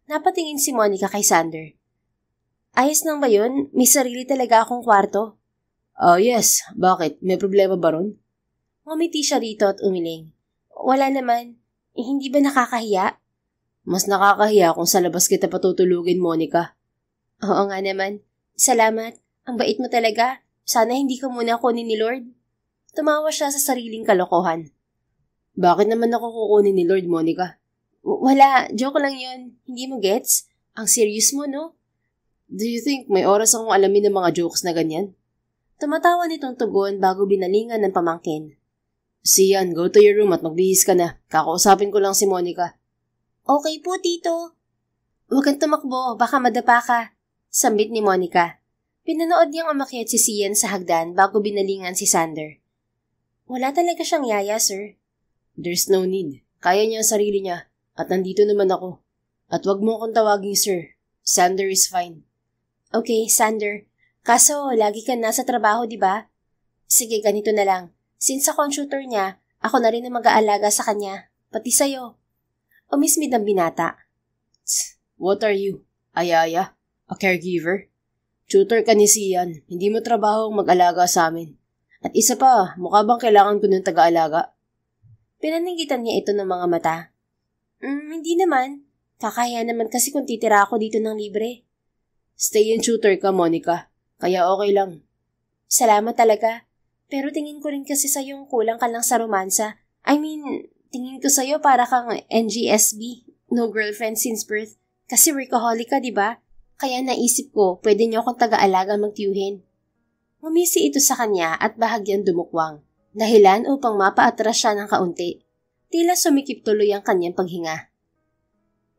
Napatingin si Monica kay Sander. Ayos lang ba yun? May sarili talaga akong kwarto. Yes. Bakit? May problema ba ron? Ngumiti siya rito at umiling. Wala naman. Hindi ba nakakahiya? Mas nakakahiya kung sa labas kita patutulugin, Monica. Oo nga naman. Salamat. Ang bait mo talaga. Sana hindi ka muna kunin ni Lord. Tumawa siya sa sariling kalokohan. Bakit naman ako kukunin ni Lord, Monica? Wala. Joke lang yun. Hindi mo gets? Ang serious mo, no? Do you think may oras akong alamin ng mga jokes na ganyan? Tumatawa nitong tugon bago binalingan ng pamangkin. Sian, go to your room at magbihis ka na. Kakausapin ko lang si Monica. Okay po, Tito. Huwag kang tumakbo. Baka madapa ka. Sambit ni Monica. Pinanood niyang umakyat si Sian sa hagdan bago binalingan si Sander. Wala talaga siyang yaya, sir. There's no need. Kaya niya ang sarili niya. At nandito naman ako. At wag mo akong tawaging sir. Sander is fine. Okay, Sander. Kaso, lagi ka nasa trabaho, di ba? Sige, ganito na lang. Since ako ang tutor niya, ako na rin ang mag-aalaga sa kanya. Pati sa'yo. Umismid ang binata. What are you? Ayaya? A caregiver? Tutor ka ni Sian. Hindi mo trabaho ang mag-alaga sa amin. At isa pa, mukha bang kailangan ko ng taga-alaga? Pinaninggitan niya ito ng mga mata. Hindi naman. Kakahiya naman kasi kung titira ako dito ng libre. Stay and tutor ka, Monica. Kaya okay lang. Salamat talaga. Pero tingin ko rin kasi sa'yo kulang ka lang sa romansa. Tingin ko sa'yo para kang NGSB. No girlfriend since birth. Kasi workaholic ka, di ba? Kaya naisip ko, pwede niyo akong taga-alaga magtiyuhin. Ngumisi ito sa kanya at bahagyang dumukwang. Dahilan upang mapaatras siya ng kaunti. Tila sumikip tuloy ang kanyang paghinga.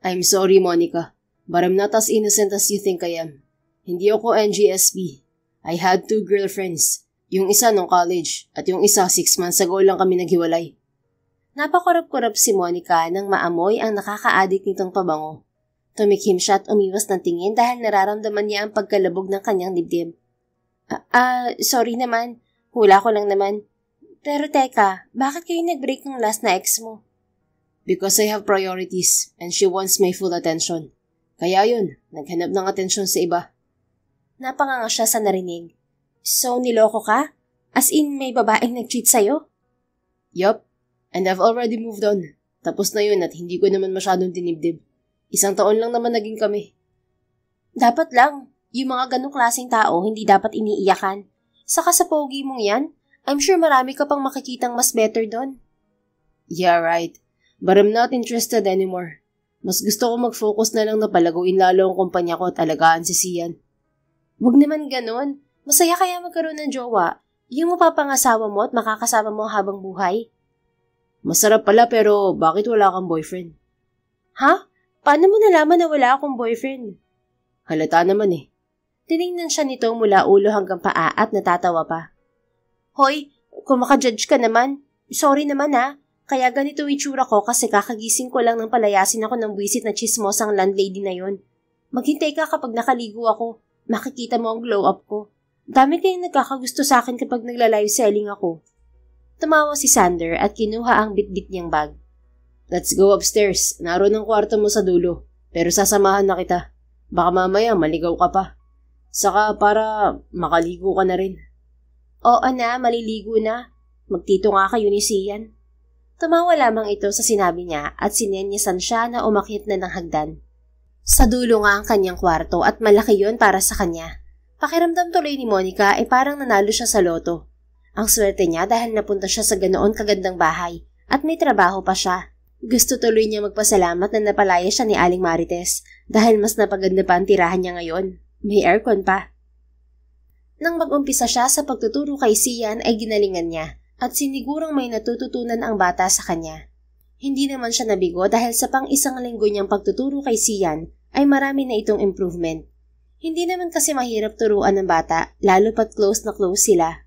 I'm sorry, Monica. But I'm not as innocent as you think I am. Hindi ako NGSB. I had 2 girlfriends. Yung isa nung college at yung isa 6 months ago lang kami naghiwalay. Napakurap-kurap si Monica nang maamoy ang nakaka-addict nitong pabango. Tumikhim siya at umiwas ng tingin dahil nararamdaman niya ang pagkalabog ng kanyang dibdib. Sorry naman. Hula ko lang naman. Pero teka, bakit kayo nag-break ng last na ex mo? Because I have priorities and she wants my full attention. Kaya yun, naghanap ng atensyon sa iba. Napanganga siya sa narinig. So, niloko ka? As in, may babaeng nag-cheat sa'yo? Yup, and I've already moved on. Tapos na yun at hindi ko naman masyadong dinibdib. 1 taon lang naman naging kami. Dapat lang. Yung mga ganong klaseng tao, hindi dapat iniiyakan. Saka sa pogi mong yan, I'm sure marami ka pang makikitang mas better doon. Yeah, right. But I'm not interested anymore. Mas gusto ko mag-focus na lang na palaguin lalo ang kumpanya ko at alagaan si Sian. Huwag naman ganon. Masaya kaya magkaroon ng jowa. Yung mapapangasawa mo at makakasama mo habang buhay? Masarap pala pero bakit wala kang boyfriend? Ha? Paano mo nalaman na wala akong boyfriend? Halata naman eh. Tinignan siya nito mula ulo hanggang paa at natatawa pa. Hoy, kung makajudge ka naman, sorry naman ha. Kaya ganito itsura ko kasi kakagising ko lang nang palayasin ako ng buwisit na chismosang landlady na yon. Maghintay ka kapag nakaligo ako. Makikita mo ang glow up ko. Dami kayong nagkakagusto sa akin kapag nagla-live selling ako. Tumawa si Sander at kinuha ang bitbit niyang bag. Let's go upstairs. Naroon ang kwarto mo sa dulo. Pero sasamahan na kita. Baka mamaya maligaw ka pa. Saka para makaligo ka na rin. Oo na, maliligo na. Magtito nga kayo ni Sian. Tumawa lamang ito sa sinabi niya at sinenyasan siya na umakyat na ng hagdan. Sa dulo nga ang kanyang kwarto at malaki yon para sa kanya. Pakiramdam tuloy ni Monica ay parang nanalo siya sa loto. Ang swerte niya dahil napunta siya sa ganoon kagandang bahay at may trabaho pa siya. Gusto tuloy niya magpasalamat na napalaya siya ni Aling Marites dahil mas napaganda pa ang tirahan niya ngayon. May aircon pa. Nang mag-umpisa siya sa pagtuturo kay Sian ay ginalingan niya at sinigurong may natututunan ang bata sa kanya. Hindi naman siya nabigo dahil sa pang-isang linggo niyang pagtuturo kay Sian ay marami na itong improvement. Hindi naman kasi mahirap turuan ng bata lalo pat close na close sila.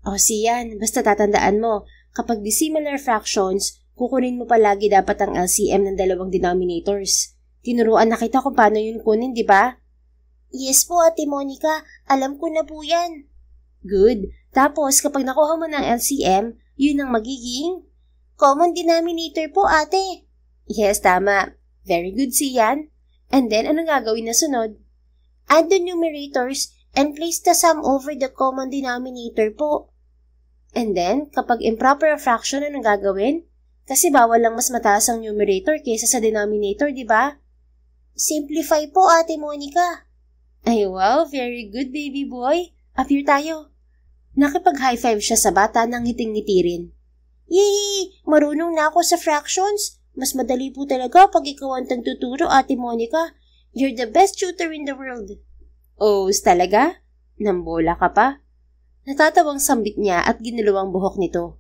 O Sian, basta tatandaan mo, kapag dissimilar fractions, kukunin mo palagi dapat ang LCM ng dalawang denominators. Tinuruan na kita kung paano yun kunin, di ba? Yes po, Ate Monica. Alam ko na po yan. Good. Tapos, kapag nakuha mo ng LCM, yun ang magiging common denominator po, ate. Yes, tama. Very good, Sian. And then, anong gagawin na sunod? Add the numerators and place the sum over the common denominator po. And then, kapag improper fraction, anong gagawin? Kasi bawal lang mas mataas ang numerator kaysa sa denominator, di ba? Simplify po, Ate Monica. Ay, wow, very good, baby boy. Appear tayo. Nakipag-high five siya sa bata nang ngiting-ngiti rin. Yay! Marunong na ako sa fractions. Mas madali po talaga pag ikaw ang tagtuturo, Ate Monica. You're the best tutor in the world. Oh, talaga? Nambola ka pa? Natatawang sambit niya at ginulawang buhok nito.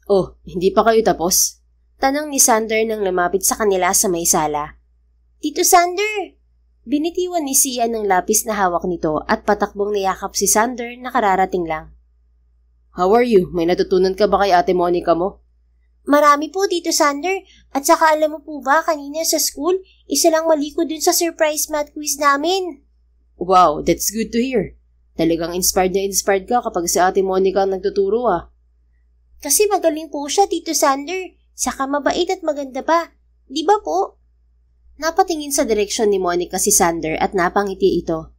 Oh, hindi pa kayo tapos? Tanong ni Sander nang lumapit sa kanila sa may sala. Tito Sander! Binitiwan ni Sian ng lapis na hawak nito at patakbong niyakap si Sander na kararating lang. How are you? May natutunan ka ba kay Ate Monica mo? Marami po, Tito Sander. At saka alam mo po ba, kanina sa school, isa lang mali ko dun sa surprise math quiz namin. Wow, that's good to hear. Talagang inspired ka kapag si Ate Monica ang nagtuturo ah. Kasi magaling po siya, Tito Sander. Saka mabait at maganda pa. Di ba po? Napatingin sa direksyon ni Monica si Sander at napangiti ito.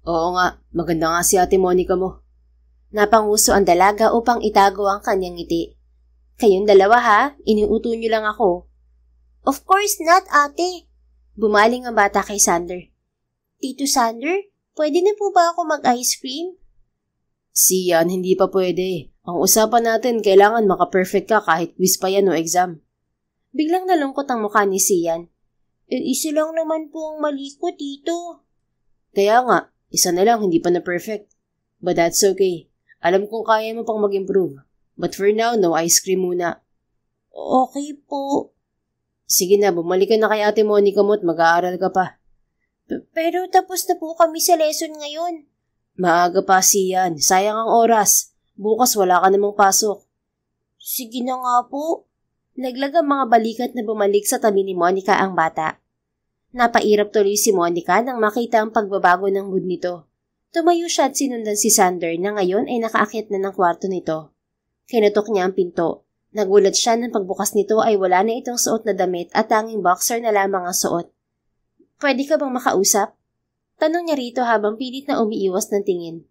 Oo nga, maganda nga si Ate Monica mo. Napanguso ang dalaga upang itago ang kanyang ngiti. Kayong dalawa ha, iniuto niyo lang ako. Of course not, ate. Bumaling ang bata kay Sander. Tito Sander, pwede na po ba ako mag-ice cream? Sian, hindi pa pwede. Ang usapan natin, kailangan maka-perfect ka kahit quiz pa yan o exam. Biglang nalungkot ang mukha ni Sian. Isa lang naman po ang mali ko, Tito. Kaya nga, isa na lang, hindi pa na perfect. But that's okay. Alam kong kaya mo pang mag-improve. But for now, no ice cream muna. Okay po. Sige na, bumalik ka na kay Ate Monica mo at mag-aaral ka pa. Pero tapos na po kami sa lesson ngayon. Maaga pa, Sian. Sayang ang oras. Bukas wala ka namang pasok. Sige na nga po. Laglag ang mga balikat na bumalik sa tabi ni Monica ang bata. Napairap tuloy si Monica nang makita ang pagbabago ng mood nito. Tumayo siya at sinundan si Sander na ngayon ay nakaakyat na ng kwarto nito. Kinutok niya ang pinto. Nagulat siya nang pagbukas nito ay wala na itong suot na damit at tanging boxer na lamang ang suot. Pwede ka bang makausap? Tanong niya rito habang pilit na umiiwas ng tingin.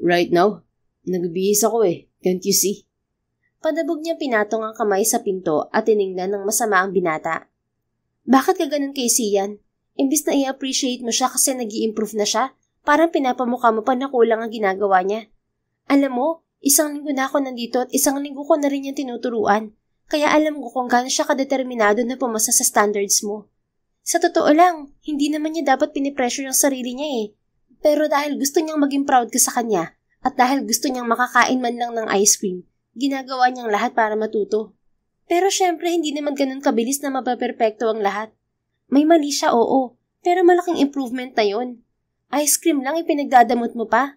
Right now? Nagbibihis ako eh. Can't you see? Padabog niya pinatong ang kamay sa pinto at tiningnan ng masama ang binata. Bakit ka ganun kay Sian? Imbis na i-appreciate mo siya kasi nag-i-improve na siya, parang pinapamukha mo pa na kulang ang ginagawa niya. Alam mo, isang linggo na ako nandito at isang linggo ko na rin niyang tinuturuan, kaya alam ko kung gaano siya kadeterminado na pumasa sa standards mo. Sa totoo lang, hindi naman niya dapat pinipressure ang sarili niya eh. Pero dahil gusto niyang maging proud ka sa kanya, At dahil gusto niyang makakain man lang ng ice cream, ginagawa niyang lahat para matuto. Pero syempre hindi naman ganun kabilis na mapaperpekto ang lahat. May mali siya, oo, pero malaking improvement na yon. Ice cream lang ipinagdadamot mo pa.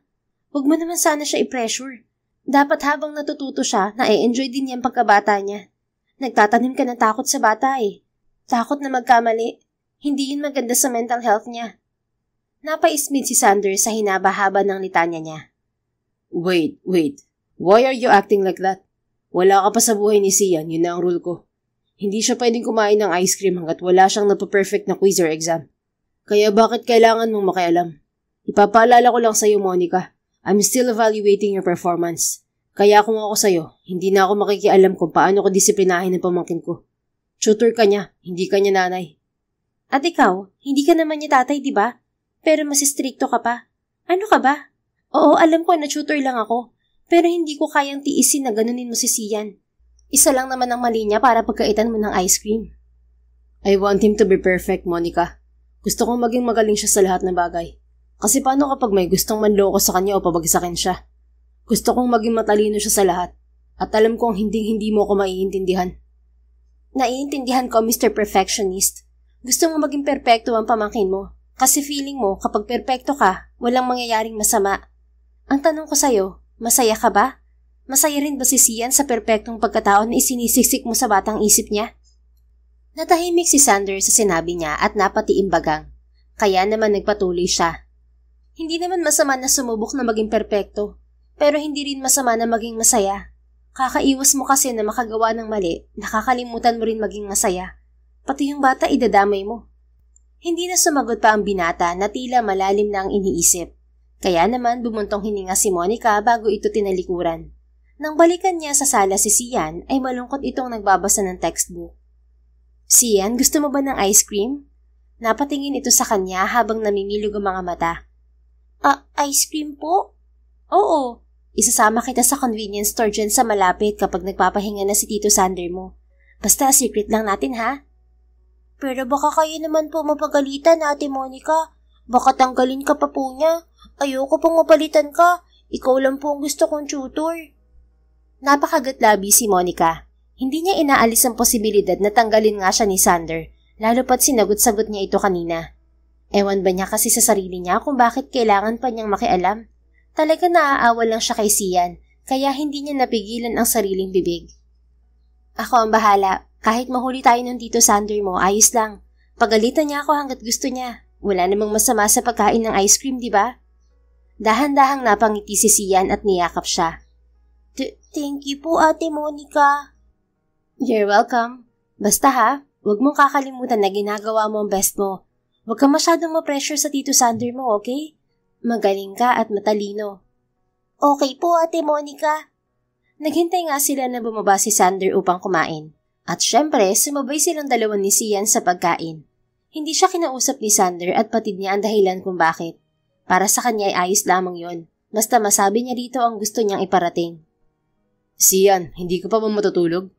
Huwag mo naman sana siya i-pressure. Dapat habang natututo siya, na-enjoy din niyang pagkabata niya. Nagtatanim ka ng takot sa bata eh. Takot na magkamali. Hindi yun maganda sa mental health niya. Napaismid si Sander sa hinaba-haba ng litanya niya. Wait. Why are you acting like that? Wala ka pa sa buhay ni Sian, yun na ang rule ko. Hindi siya pwedeng kumain ng ice cream hanggat wala siyang napaperfect na quiz or exam. Kaya bakit kailangan mong makialam? Ipapaalala ko lang sa'yo, Monica. I'm still evaluating your performance. Kaya kung ako sa'yo, hindi na ako makikialam kung paano ko disiplinahin ang pamangkin ko. Tutor ka niya, hindi ka niya nanay. At ikaw, hindi ka naman niya tatay, di ba? Pero mas stricto ka pa. Ano ka ba? Oo, alam ko na tutor lang ako. Pero hindi ko kayang tiisin na ganunin mo si Sian. Isa lang naman ang mali niya para pagkaitan mo ng ice cream. I want him to be perfect, Monica. Gusto kong maging magaling siya sa lahat ng bagay. Kasi paano kapag may gustong manloko sa kanya o pabagsakin siya? Gusto kong maging matalino siya sa lahat. At alam kong hindi mo ako maiintindihan. Naiintindihan ko, Mr. Perfectionist. Gusto mo maging perpekto ang pamangkin mo. Kasi feeling mo, kapag perpekto ka, walang mangyayaring masama. Ang tanong ko sa'yo, masaya ka ba? Masaya rin ba si Sian sa perpektong pagkatao na isinisiksik mo sa batang isip niya? Natahimik si Sander sa sinabi niya at napatiimbagang. Kaya naman nagpatuloy siya. Hindi naman masama na sumubok na maging perpekto, pero hindi rin masama na maging masaya. Kakaiwas mo kasi na makagawa ng mali, nakakalimutan mo rin maging masaya. Pati yung bata idadamay mo. Hindi na sumagot pa ang binata na tila malalim na ang iniisip. Kaya naman bumuntong hininga si Monica bago ito tinalikuran. Nang balikan niya sa sala si Sian ay malungkot itong nagbabasa ng textbook. Sian, gusto mo ba ng ice cream? Napatingin ito sa kanya habang namimilog ang mga mata. Ice cream po? Oo, isasama kita sa convenience store dyan sa malapit kapag nagpapahinga na si Tito Sander mo. Basta secret lang natin ha? Pero baka kayo naman po mapagalitan, Ate Monica. Baka tanggalin ka pa po niya. Ayoko pong mapalitan ka. Ikaw lang po ang gusto kong tutor. Napakagatlabi si Monica. Hindi niya inaalis ang posibilidad na tanggalin nga siya ni Sander, lalo pat sinagot-sagot niya ito kanina. Ewan ba niya kasi sa sarili niya kung bakit kailangan pa niyang makialam? Talaga naaawa lang siya kay Sian, kaya hindi niya napigilan ang sariling bibig. Ako ang bahala. Kahit mahuli tayo ng Tito Sander mo, ayos lang. Pagalitan niya ako hanggat gusto niya. Wala namang masama sa pagkain ng ice cream, di ba? Dahan-dahang napangiti si Sian at niyakap siya. Thank you po, Ate Monica. You're welcome. Basta ha, huwag mong kakalimutan na ginagawa mo ang best mo. Huwag kang masyadong ma-pressure sa Tito Sander mo, okay? Magaling ka at matalino. Okay po, Ate Monica. Naghintay nga sila na bumaba si Sander upang kumain. At syempre, sumabay silang dalawa ni Sian sa pagkain. Hindi siya kinausap ni Sander at patid niya ang dahilan kung bakit. Para sa kanya ay ayos lamang yon. Basta masabi niya rito ang gusto niyang iparating. Sian, hindi ka pa ba matutulog?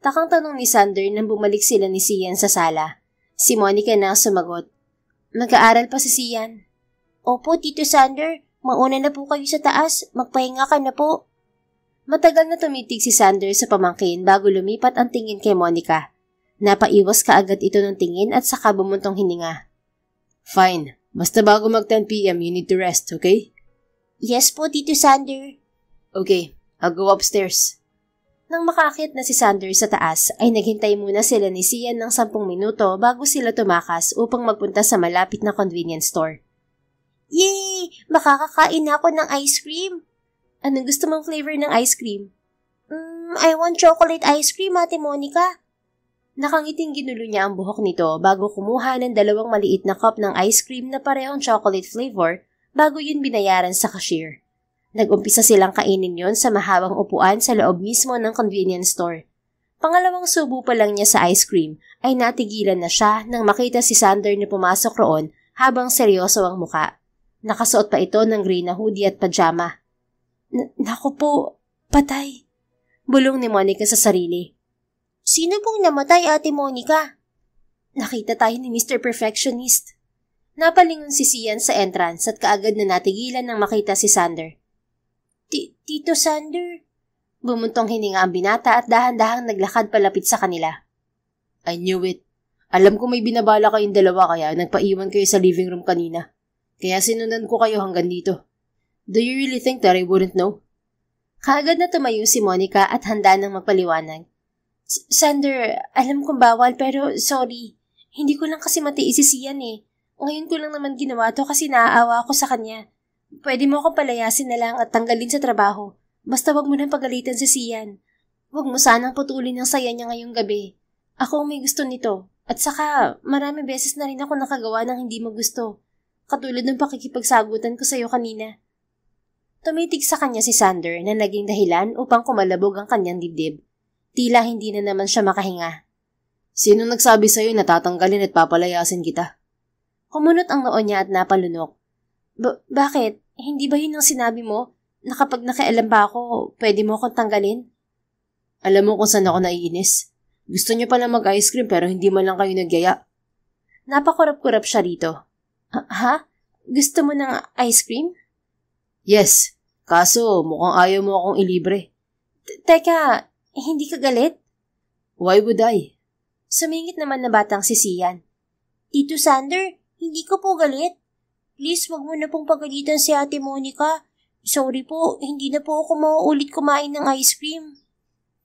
Takang tanong ni Sander nang bumalik sila ni Sian sa sala. Si Monica na sumagot. Nag-aaral pa si Sian. Opo, Tito Sander. Mauna na po kayo sa taas. Magpahinga ka na po. Matagal na tumitig si Sander sa pamangkin bago lumipat ang tingin kay Monica. Napaiwas kaagad ito ng tingin at saka bumuntong hininga. Fine. Basta bago mag 10 p.m. you need to rest, okay? Yes po, Tito Sander. Okay, I'll go upstairs. Nang makaakyat na si Sander sa taas, ay naghintay muna sila ni Sian ng 10 minuto bago sila tumakas upang magpunta sa malapit na convenience store. Yay! Makakakain na ako ng ice cream. Anong gusto mong flavor ng ice cream? I want chocolate ice cream, Ate Monica. Nakangiting ginulo niya ang buhok nito bago kumuha ng 2 maliit na cup ng ice cream na parehong chocolate flavor bago yun binayaran sa cashier. Nag-umpisa silang kainin yon sa mahabang upuan sa loob mismo ng convenience store. Pangalawang subo pa lang niya sa ice cream ay natigilan na siya nang makita si Sander na pumasok roon habang seryoso ang muka. Nakasuot pa ito ng green na hoodie at pajama. Naku po, patay. Bulong ni Monica sa sarili. Sino pong namatay, Ate Monica? Nakita tayo ni Mr. Perfectionist. Napalingon si Sian sa entrance at kaagad na natigilan nang makita si Sander. Tito Sander. Bumuntong hininga ang binata at dahan-dahang naglakad palapit sa kanila. I knew it. Alam ko may binabala kayong dalawa kaya nagpaiwan kayo sa living room kanina. Kaya sinundan ko kayo hanggang dito. Do you really think that I wouldn't know? Kaagad na tumayo si Monica at handa nang magpaliwanag. Sander, alam kong bawal pero sorry. Hindi ko lang kasi matiis si Sian eh. Ngayon ko lang naman ginawa to kasi naaawa ako sa kanya. Pwede mo akong palayasin na lang at tanggalin sa trabaho. Basta wag mo nang pagalitan si Sian. Wag mo sanang putulin ang saya niya ngayong gabi. Ako ang may gusto nito. At saka, marami beses na rin ako nakagawa ng hindi mo gusto. Katulad ng pakikipagsagutan ko sa'yo kanina. Tumitig sa kanya si Sander na naging dahilan upang kumalabog ang kanyang dibdib. Tila hindi na naman siya makahinga. Sino nagsabi sa'yo na tatanggalin at papalayasin kita? Kumunot ang noo niya at napalunok. Bakit? Hindi ba yun ang sinabi mo? Na kapag nakialam ba ako, pwede mo akong tanggalin? Alam mo kung saan ako naiinis? Gusto niyo pala mag-ice cream pero hindi man lang kayo nagyaya. Napakurap-kurap siya rito. Ha? Gusto mo ng ice cream? Yes. Kaso mukhang ayaw mo akong ilibre. Teka, hindi ka galit? Why would I? Sumingit naman na batang si Sian. Tito Sander, hindi ko po galit. Please, wag mo na pong pagalitan si Ate Monica. Sorry po, hindi na po ako mauulit kumain ng ice cream.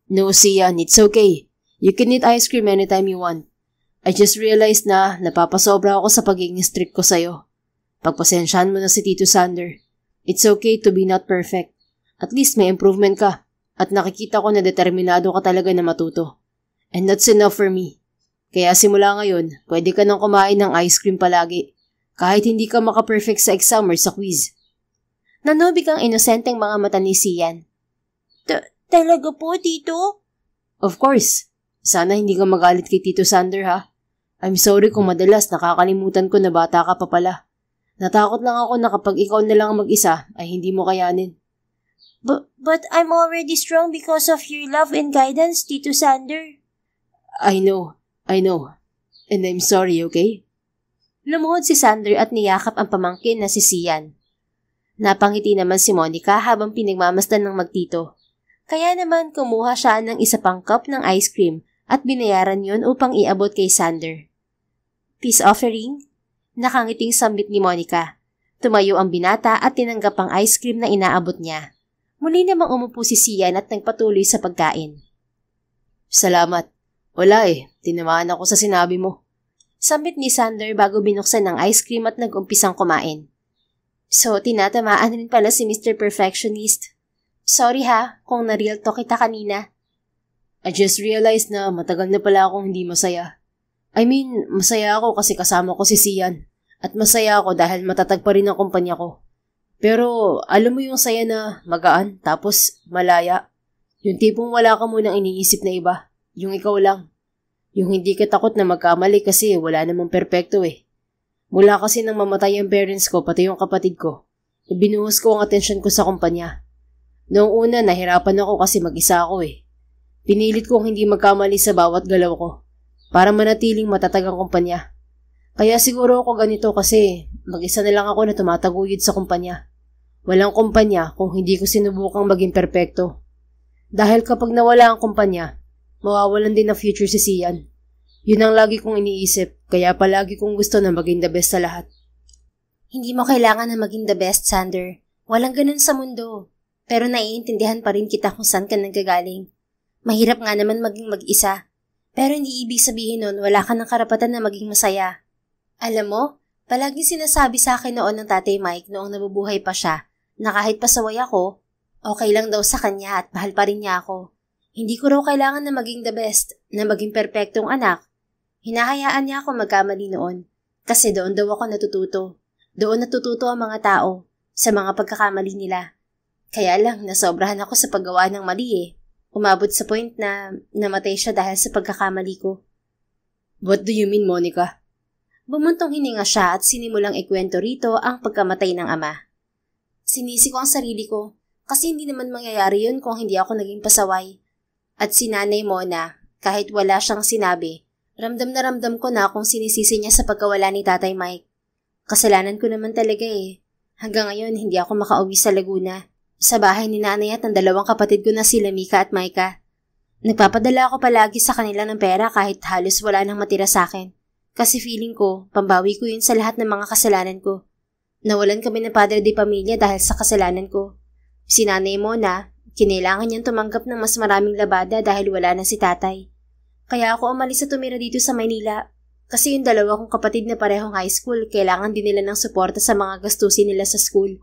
No, Sian, it's okay. You can eat ice cream anytime you want. I just realized na napapasobra ako sa pagiging strict ko sa'yo. Pagpasensyahan mo na si Tito Sander. It's okay to be not perfect. At least may improvement ka. At nakikita ko na determinado ka talaga na matuto. And that's enough for me. Kaya simula ngayon, pwede ka nang kumain ng ice cream palagi. Kahit hindi ka maka-perfect sa exam or sa quiz. Nanubig ang inosenteng mga mata ni Sian. Talaga po, Tito? Of course. Sana hindi ka magalit kay Tito Sander ha. I'm sorry kung madalas nakakalimutan ko na bata ka pa pala. Natakot lang ako na kapag ikaw na lang mag-isa ay hindi mo kayanin. But I'm already strong because of your love and guidance, Tito Sander. I know. And I'm sorry, okay? Lumuhod si Sander at niyakap ang pamangkin na si Sian. Napangiti naman si Monica habang pinagmamasdan ng magtito. Kaya naman kumuha siya ng isa pang cup ng ice cream at binayaran yon upang iabot kay Sander. Peace offering? Nakangiting sambit ni Monica. Tumayo ang binata at tinanggap ang ice cream na inaabot niya. Muli namang umupo si Sian at nagpatuloy sa pagkain. Salamat. Wala tinamaan ako sa sinabi mo. Sambit ni Sander bago binuksan ng ice cream at nag-umpisang kumain. So, tinatamaan rin pala si Mr. Perfectionist. Sorry ha, kung na-real talk kita kanina. I just realized na matagal na pala akong hindi masaya. I mean, masaya ako kasi kasama ko si Sian. At masaya ako dahil matatag pa rin ang kumpanya ko. Pero, alam mo yung saya na magaan, tapos malaya. Yung tipong wala ka munang iniisip na iba. Yung ikaw lang. Yung hindi ka takot na magkamali kasi wala namang perpekto Mula kasi nang mamatay ang parents ko pati yung kapatid ko, ibinuhos ko ang atensyon ko sa kumpanya. Noong una, nahirapan ako kasi mag-isa ako Pinilit kong hindi magkamali sa bawat galaw ko para manatiling matatag ang kumpanya. Kaya siguro ako ganito kasi mag-isa na lang ako na tumataguyod sa kumpanya. Walang kumpanya kung hindi ko sinubukang maging perpekto. Dahil kapag nawala ang kumpanya, mawawalan din ang future si Sian. Yun ang lagi kong iniisip, kaya palagi kong gusto na maging the best sa lahat. Hindi mo kailangan na maging the best, Sander. Walang ganun sa mundo. Pero naiintindihan pa rin kita kung saan ka nanggagaling. Mahirap nga naman maging mag-isa. Pero hindi ibig sabihin nun wala ka ng karapatan na maging masaya. Alam mo, palaging sinasabi sa akin noon ng Tatay Mike noong nabubuhay pa siya na kahit pasaway ako, okay lang daw sa kanya at mahal pa rin niya ako. Hindi ko raw kailangan na maging the best, na maging perpektong anak. Hinahayaan niya ako magkamali noon kasi doon daw ako natututo. Doon natututo ang mga tao sa mga pagkakamali nila. Kaya lang, nasobrahan ako sa paggawa ng mali Umabot sa point na namatay siya dahil sa pagkakamali ko. What do you mean, Monica? Bumuntong hininga siya at sinimulang ikwento rito ang pagkamatay ng ama. Sinisi ko ang sarili ko kasi hindi naman mangyayari yun kung hindi ako naging pasaway. At si Nanay Mona, kahit wala siyang sinabi, ramdam na ramdam ko na kung sinisisi niya sa pagkawala ni Tatay Mike. Kasalanan ko naman talaga Hanggang ngayon hindi ako makauwi sa Laguna. Sa bahay ni nanay at ng dalawang kapatid ko na sila Mika at Maika. Nagpapadala ako palagi sa kanila ng pera kahit halos wala nang matira sa akin. Kasi feeling ko, pambawi ko yun sa lahat ng mga kasalanan ko. Nawalan kami ng padre de pamilya dahil sa kasalanan ko. Si Nanay Mona, kinailangan niyang tumanggap ng mas maraming labada dahil wala na si tatay. Kaya ako umalis at tumira dito sa Maynila. Kasi yung dalawa kong kapatid na parehong high school, kailangan din nila ng suporta sa mga gastusin nila sa school.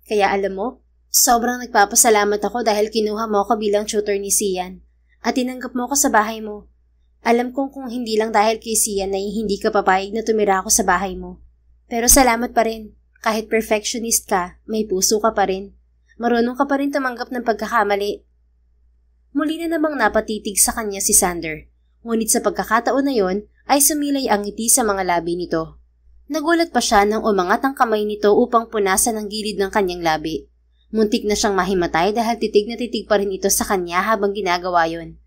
Kaya alam mo, sobrang nagpapasalamat ako dahil kinuha mo ako bilang tutor ni Sian at tinanggap mo ako sa bahay mo. Alam kong kung hindi lang dahil kay Sian ay hindi ka papayag na tumira ako sa bahay mo. Pero salamat pa rin. Kahit perfectionist ka, may puso ka pa rin. Marunong ka pa rin tumanggap ng pagkakamali. Muli na namang napatitig sa kanya si Sander. Ngunit sa pagkakataon na yon ay sumilay ang ngiti sa mga labi nito. Nagulat pa siya nang umangat ang kamay nito upang punasan ang gilid ng kanyang labi. Muntik na siyang mahimatay dahil titig na titig pa rin ito sa kanya habang ginagawa yon.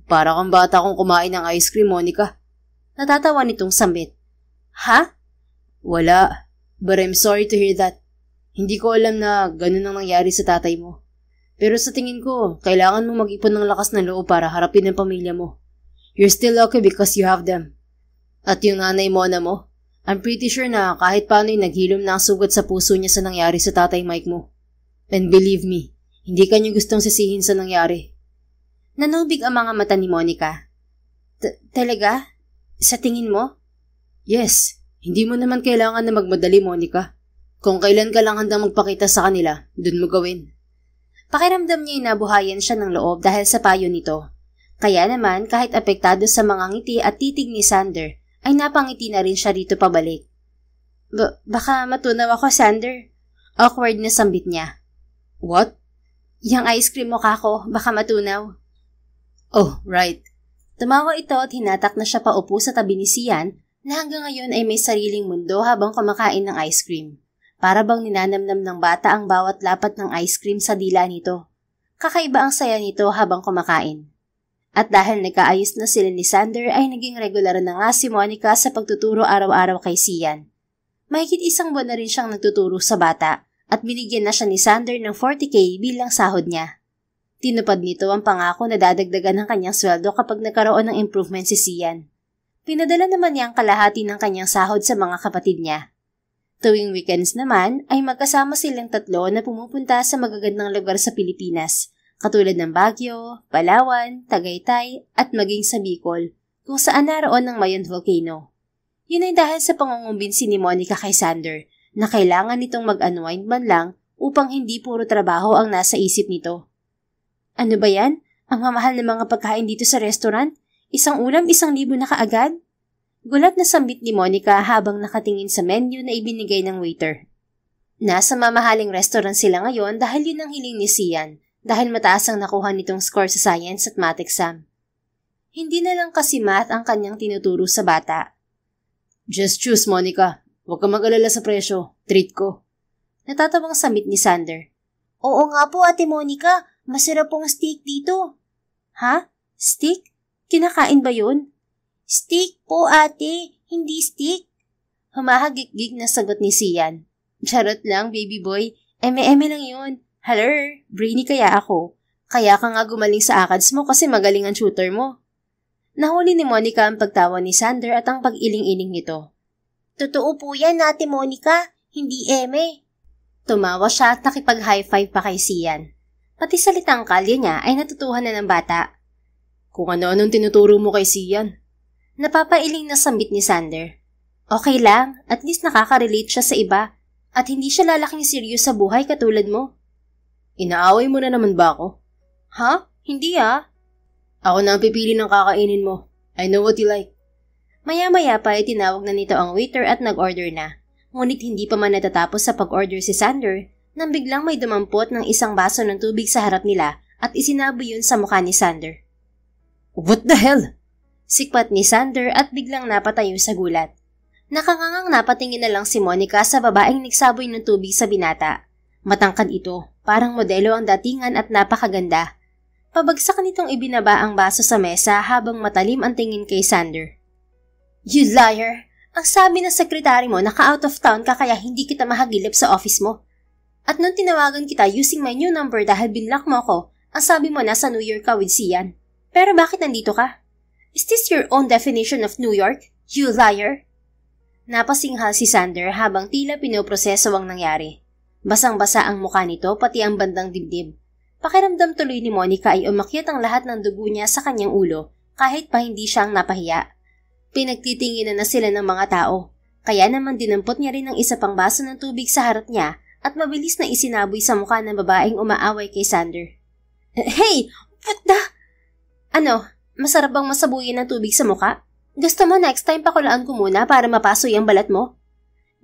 Para kang bata kung kumain ng ice cream, Monica. Natatawa nitong sambit. Ha? Wala. But I'm sorry to hear that. Hindi ko alam na ganun ang nangyari sa tatay mo. Pero sa tingin ko, kailangan mo mag-ipon ng lakas ng loob para harapin ang pamilya mo. You're still lucky because you have them. At yung nanay Mona mo, I'm pretty sure na kahit paano'y naghilom na ang sugat sa puso niya sa nangyari sa tatay Mike mo. And believe me, hindi ka niya gustong sisihin sa nangyari. Nanubig ang mga mata ni Monica. Talaga? Sa tingin mo? Yes, hindi mo naman kailangan na magmadali, Monica. Kung kailan ka lang handang magpakita sa kanila, dun mo gawin. Pakiramdam niya nabuhayan siya ng loob dahil sa payo nito. Kaya naman kahit apektado sa mga ngiti at titig ni Sander, ay napangiti na rin siya rito pabalik. Baka matunaw ako, Sander. Awkward na sambit niya. What? Yang ice cream mo kako, baka matunaw. Oh, right. Tumawa ito at hinatak na siya paupo sa tabi ni Sian na hanggang ngayon ay may sariling mundo habang kumakain ng ice cream. Para bang ninanamnam ng bata ang bawat lapat ng ice cream sa dila nito. Kakaiba ang saya nito habang kumakain. At dahil nagkaayos na sila ni Sander ay naging regular na nga si Monica sa pagtuturo araw-araw kay Sian. Mahigit isang buwan na rin siyang nagtuturo sa bata at binigyan na siya ni Sander ng 40K bilang sahod niya. Tinupad nito ang pangako na dadagdagan ng kanyang sweldo kapag nagkaroon ng improvement si Sian. Pinadala naman niya ang kalahati ng kanyang sahod sa mga kapatid niya. Tuwing weekends naman ay magkasama silang tatlo na pumupunta sa magagandang lugar sa Pilipinas, katulad ng Baguio, Palawan, Tagaytay at maging sa Bicol, kung saan naroon ng Mayon Volcano. Yun ay dahil sa pangungumbinsi ni Monica kay Sander na kailangan nitong mag-unwind man lang upang hindi puro trabaho ang nasa isip nito. Ano ba yan? Ang mamahal ng mga pagkain dito sa restaurant? Isang ulam, 1,000 na kaagad? Gulat na sambit ni Monica habang nakatingin sa menu na ibinigay ng waiter. Nasa mamahaling restaurant sila ngayon dahil yun ang hiling ni Sian, dahil mataas ang nakuha nitong score sa science at math exam. Hindi na lang kasi math ang kanyang tinuturo sa bata. Just choose, Monica. Huwag ka mag-alala sa presyo. Treat ko. Natatawang sambit ni Sander. Oo nga po, Ate Monica. Masarap pong steak dito. Ha? Steak? Kinakain ba yun? Steak po, ate. Hindi stick. Humahagik-gig na sagot ni Sian. Charot lang, baby boy. Eme-eme lang yun. Hello, brainy kaya ako. Kaya ka nga gumaling sa ACADS mo kasi magaling ang tutor mo. Nahuli ni Monica ang pagtawa ni Sander at ang pag-iling-iling nito. Totoo po yan, Ate Monica. Hindi eme. Tumawa siya at nakipag-high five pa kay Sian. Pati salitang kalye niya ay natutuhan na ng bata. Kung ano-anong tinuturo mo kay Sian. Napapailing na sambit ni Sander. Okay lang, at least nakaka-relate siya sa iba at hindi siya lalaking serious sa buhay katulad mo. Inaaway mo na naman ba ako? Ha? Hindi ah. Ako na ang pipili ng kakainin mo. I know what you like. Maya-maya pa ay tinawag na nito ang waiter at nag-order na. Ngunit hindi pa man natatapos sa pag-order si Sander nang biglang may dumampot ng isang baso ng tubig sa harap nila at isinabo yun sa mukha ni Sander. What the hell? Sikpat ni Sander at biglang napatayo sa gulat. Nakangangang napatingin na lang si Monica sa babaeng nagsaboy ng tubig sa binata. Matangkad ito, parang modelo ang datingan at napakaganda. Pabagsak nitong ibinaba ang baso sa mesa habang matalim ang tingin kay Sander. You liar! Ang sabi ng sekretary mo naka-out of town ka kaya hindi kita mahagilip sa office mo. At nung tinawagan kita using my new number dahil binlock mo ako, ang sabi mo nasa New York ka with Sian. Pero bakit nandito ka? Is this your own definition of New York? You liar! Napasinghal si Sander habang tila pinoproseso ang nangyari. Basang-basa ang mukha nito pati ang bandang dibdib. Pakiramdam tuloy ni Monica ay umakyat ang lahat ng dugo niya sa kanyang ulo kahit pa hindi siyang napahiya. Pinagtitinginan na sila ng mga tao, kaya naman dinampot niya rin ang isa pang baso ng tubig sa harap niya at mabilis na isinaboy sa mukha ng babaeng umaaway kay Sander. Hey! What the? Ano? Masarap bang masabuyin ng tubig sa mukha? Gusto mo next time pakulaan ko muna para mapasoy ang balat mo?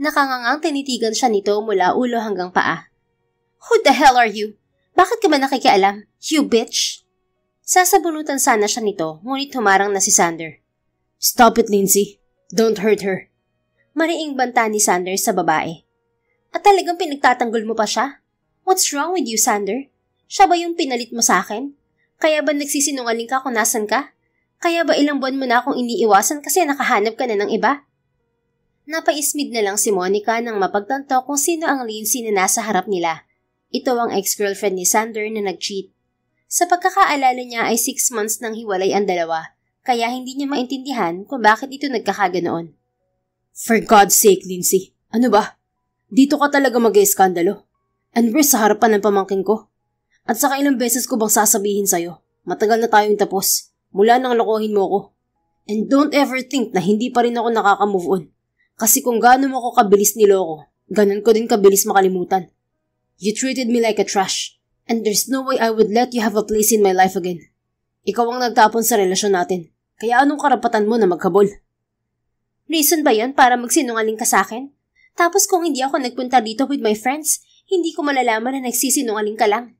Nakangangang tinitigan siya nito mula ulo hanggang paa. Who the hell are you? Bakit ka ba nakikialam? You bitch! Sasabunutan sana siya nito, ngunit humarang na si Sander. Stop it, Lindsay. Don't hurt her. Mariing banta ni Sander sa babae. At talagang pinagtatanggol mo pa siya? What's wrong with you, Sander? Siya ba yung pinalit mo sa akin? Kaya ba nagsisinungaling ka kung nasan ka? Kaya ba ilang buwan mo na akong iniiwasan kasi nakahanap ka na ng iba? Napaismid na lang si Monica nang mapagtanto kung sino ang Lindsay na nasa harap nila. Ito ang ex-girlfriend ni Sander na nag-cheat. Sa pagkakaalala niya ay 6 months nang hiwalay ang dalawa, kaya hindi niya maintindihan kung bakit ito nagkakaganoon. For God's sake, Lindsay, ano ba? Dito ka talaga mag-eskandalo. And we're sa harapan ng pamangkin ko. At saka ilang beses ko bang sasabihin sa'yo, matagal na tayong tapos. Mula nang lokohin mo ko. And don't ever think na hindi pa rin ako nakaka-move on. Kasi kung gaano mo ako kabilis niloko, ganun ko din kabilis makalimutan. You treated me like a trash. And there's no way I would let you have a place in my life again. Ikaw ang nagtapon sa relasyon natin. Kaya anong karapatan mo na maghabol? Reason ba yon para magsinungaling ka sa akin? Tapos kung hindi ako nagpunta dito with my friends, hindi ko malalaman na nagsisinungaling ka lang.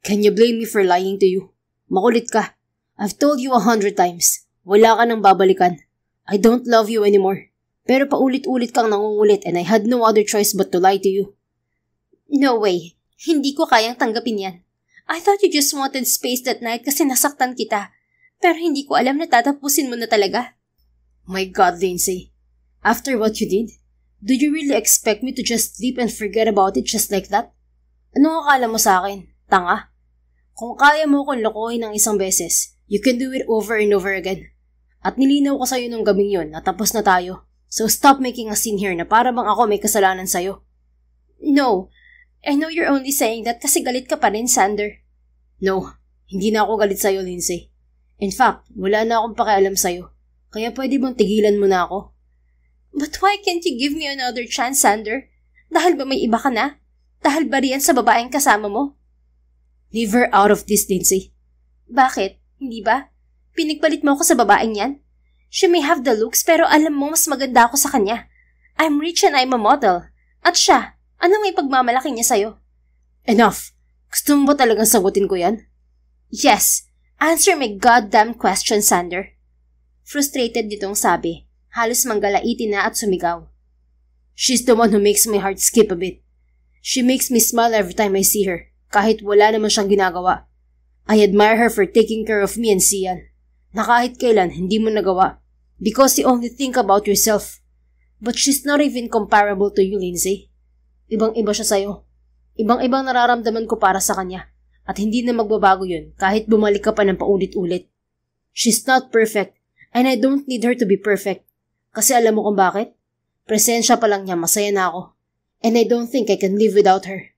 Can you blame me for lying to you? Makulit ka. I've told you 100 times. Wala ka nang babalikan. I don't love you anymore. Pero paulit-ulit kang nangungulit and I had no other choice but to lie to you. No way. Hindi ko kayang tanggapin yan. I thought you just wanted space that night kasi nasaktan kita. Pero hindi ko alam na tatapusin mo na talaga. My God, Lindsay. After what you did, do you really expect me to just sleep and forget about it just like that? Anong akala mo sa akin? Tanga? Kung kaya mo akong lokohin ng isang beses, you can do it over and over again. At nilinaw ko sa'yo nung gabing yun na tapos na tayo. So stop making a scene here na para bang ako may kasalanan sa'yo. No, I know you're only saying that kasi galit ka pa rin, Sander. No, hindi na ako galit sa'yo, Lindsay. In fact, wala na akong pakialam sa'yo. Kaya pwede bang tigilan mo na ako? But why can't you give me another chance, Sander? Dahil ba may iba ka na? Dahil ba riyan sa babaeng kasama mo? Leave her out of this, Lindsay. Bakit? Hindi ba? Pinagpalit mo ako sa babaeng yan? She may have the looks pero alam mo mas maganda ako sa kanya. I'm rich and I'm a model. At siya, ano may pagmamalaki niya sa'yo? Enough. Gusto mo ba talagang sagutin ko yan? Yes. Answer my goddamn question, Sander. Frustrated nitong sabi. Halos manggalaitin na at sumigaw. She's the one who makes my heart skip a bit. She makes me smile every time I see her. Kahit wala naman siyang ginagawa. I admire her for taking care of me and Sian. Na kahit kailan hindi mo nagawa. Because you only think about yourself. But she's not even comparable to you, Lindsay. Ibang-iba siya sa'yo. Ibang-ibang nararamdaman ko para sa kanya. At hindi na magbabago yun kahit bumalik ka pa ng paulit-ulit. She's not perfect. And I don't need her to be perfect. Kasi alam mo kung bakit? Presensya pa lang niya masaya na ako. And I don't think I can live without her.